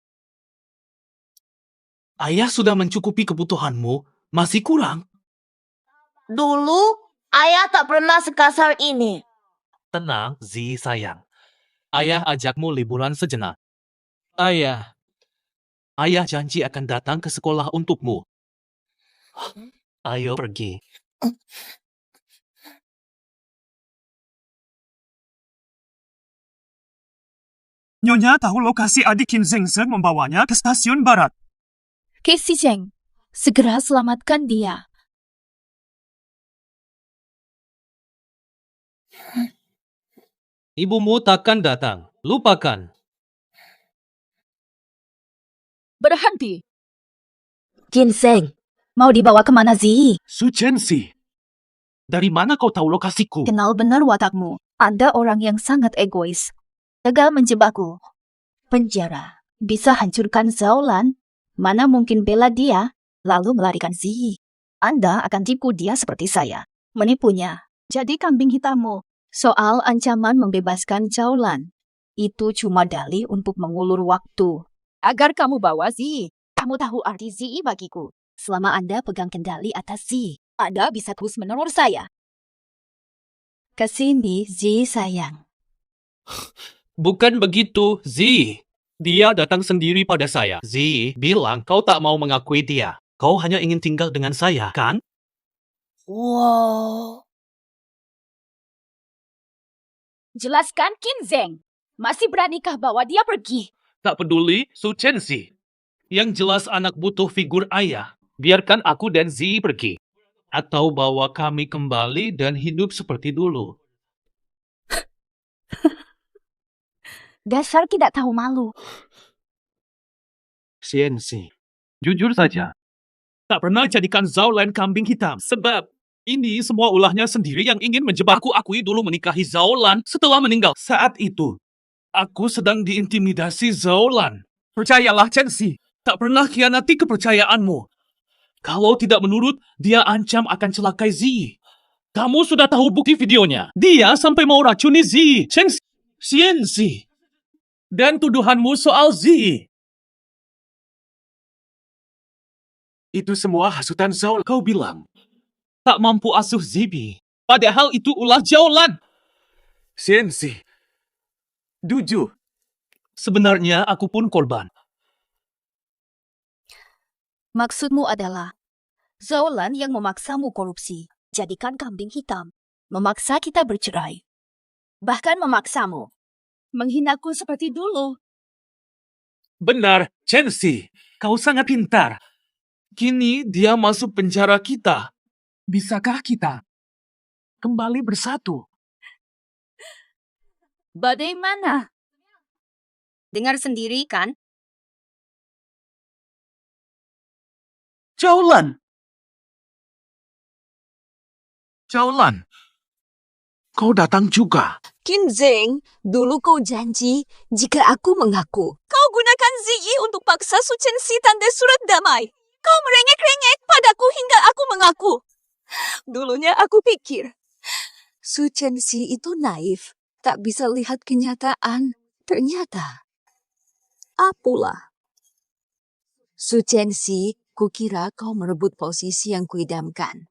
Ayah sudah mencukupi kebutuhanmu. Masih kurang. Dulu, ayah tak pernah sekasar ini. Tenang, Zi sayang. Ayah ajakmu liburan sejenak. Ayah janji akan datang ke sekolah untukmu. Ayo pergi. Nyonya tahu lokasi adik Qin Zheng membawanya ke stasiun barat. Casey Zheng, segera selamatkan dia. Ibumu takkan datang. Lupakan. Berhenti. Ginseng, mau dibawa kemana Zi? Su Chenxi, dari mana kau tahu lokasiku? Kenal benar watakmu. Anda orang yang sangat egois. Gagal menjebakku. Penjara. Bisa hancurkan Zaulan. Mana mungkin bela dia, lalu melarikan Zi. Anda akan tipu dia seperti saya. Menipunya. Jadi kambing hitammu. Soal ancaman membebaskan Zaulan. Itu cuma dalih untuk mengulur waktu. Agar kamu bawa Zi. Kamu tahu arti Zi bagiku. Selama Anda pegang kendali atas Zi, Anda bisa terus meneror saya. Kesini, Zi sayang. Bukan begitu, Zi. Dia datang sendiri pada saya. Zi bilang kau tak mau mengakui dia. Kau hanya ingin tinggal dengan saya, kan? Wow. Jelaskan Kinzeng. Masih beranikah bawa dia pergi? Tak peduli, Su Chenxi. Yang jelas anak butuh figur ayah. Biarkan aku dan Zi pergi. Atau bawa kami kembali dan hidup seperti dulu. Dasar tidak tahu malu. Xianxi, jujur saja. Tak pernah jadikan Zaulan kambing hitam. Sebab ini semua ulahnya sendiri yang ingin menjebakku. Akui dulu menikahi Zaulan setelah meninggal. Saat itu, aku sedang diintimidasi Zaulan. Percayalah, Chenxi. Tak pernah khianati kepercayaanmu. Kalau tidak menurut, dia ancam akan celakai Zi. Kamu sudah tahu bukti videonya. Dia sampai mau racuni Zi. Xianxi. Dan tuduhanmu soal Zi. Itu semua hasutan Zaulan. Kau bilang, Tak mampu asuh Zibi. Padahal itu ulah Zaulan. Chenxi, jujur. Sebenarnya aku pun korban. Maksudmu adalah Zaulan yang memaksamu korupsi, jadikan kambing hitam, memaksa kita bercerai. Bahkan memaksamu menghinaku seperti dulu. Benar, Chenxi. Kau sangat pintar. Kini dia masuk penjara kita. Bisakah kita kembali bersatu? Bagaimana? Dengar sendiri kan? Zaulan. Zaulan. Kau datang juga. Kinzeng, dulu kau janji jika aku mengaku. Kau gunakan Zi untuk paksa Su Chenxi tanda surat damai. Kau merengek-rengek padaku hingga aku mengaku. Dulunya aku pikir, Su Chenxi itu naif, tak bisa lihat kenyataan. Ternyata, apalah. Su Chenxi, kukira kau merebut posisi yang kuidamkan.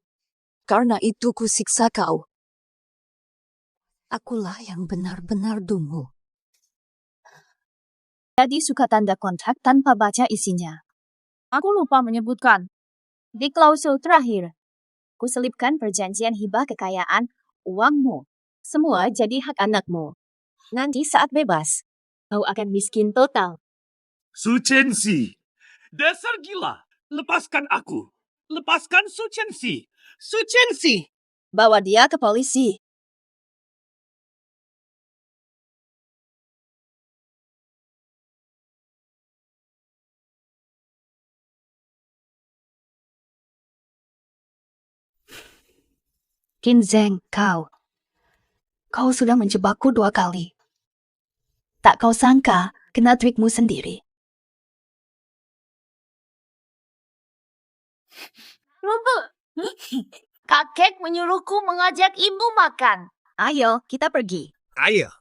Karena itu kusiksa kau. Akulah yang benar-benar dungu. Jadi suka tanda kontrak tanpa baca isinya. Aku lupa menyebutkan. Di klausul terakhir, kuselipkan perjanjian hibah kekayaan uangmu. Semua jadi hak anakmu. Nanti saat bebas, kau akan miskin total. Su Chenxi, dasar gila. Lepaskan aku. Lepaskan Su Chenxi. Su Chenxi. Bawa dia ke polisi. Kinzeng, kau sudah menjebakku 2 kali. Tak kau sangka kena trikmu sendiri. Rubu. Kakek menyuruhku mengajak ibu makan. Ayo, kita pergi. Ayo.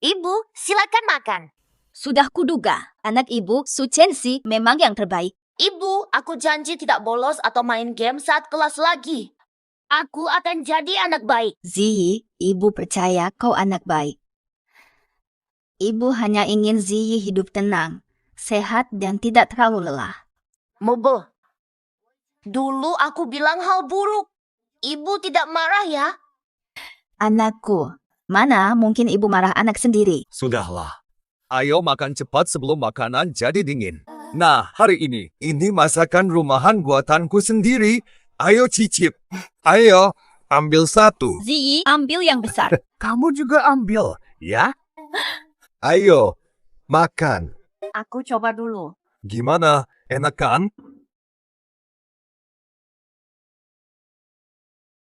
Ibu, silakan makan. Sudah kuduga, anak ibu Su Chenxi memang yang terbaik. Ibu, aku janji tidak bolos atau main game saat kelas lagi. Aku akan jadi anak baik. Ziyi, ibu percaya kau anak baik. Ibu hanya ingin Ziyi hidup tenang, sehat dan tidak terlalu lelah. Mobo. Dulu aku bilang hal buruk. Ibu tidak marah ya? Anakku, mana mungkin ibu marah anak sendiri? Sudahlah. Ayo makan cepat sebelum makanan jadi dingin. Nah, hari ini masakan rumahan buatanku sendiri. Ayo cicip. Ayo, ambil satu. Ziyi, ambil yang besar. Kamu juga ambil, ya? Ayo, makan. Aku coba dulu. Gimana? Enak kan?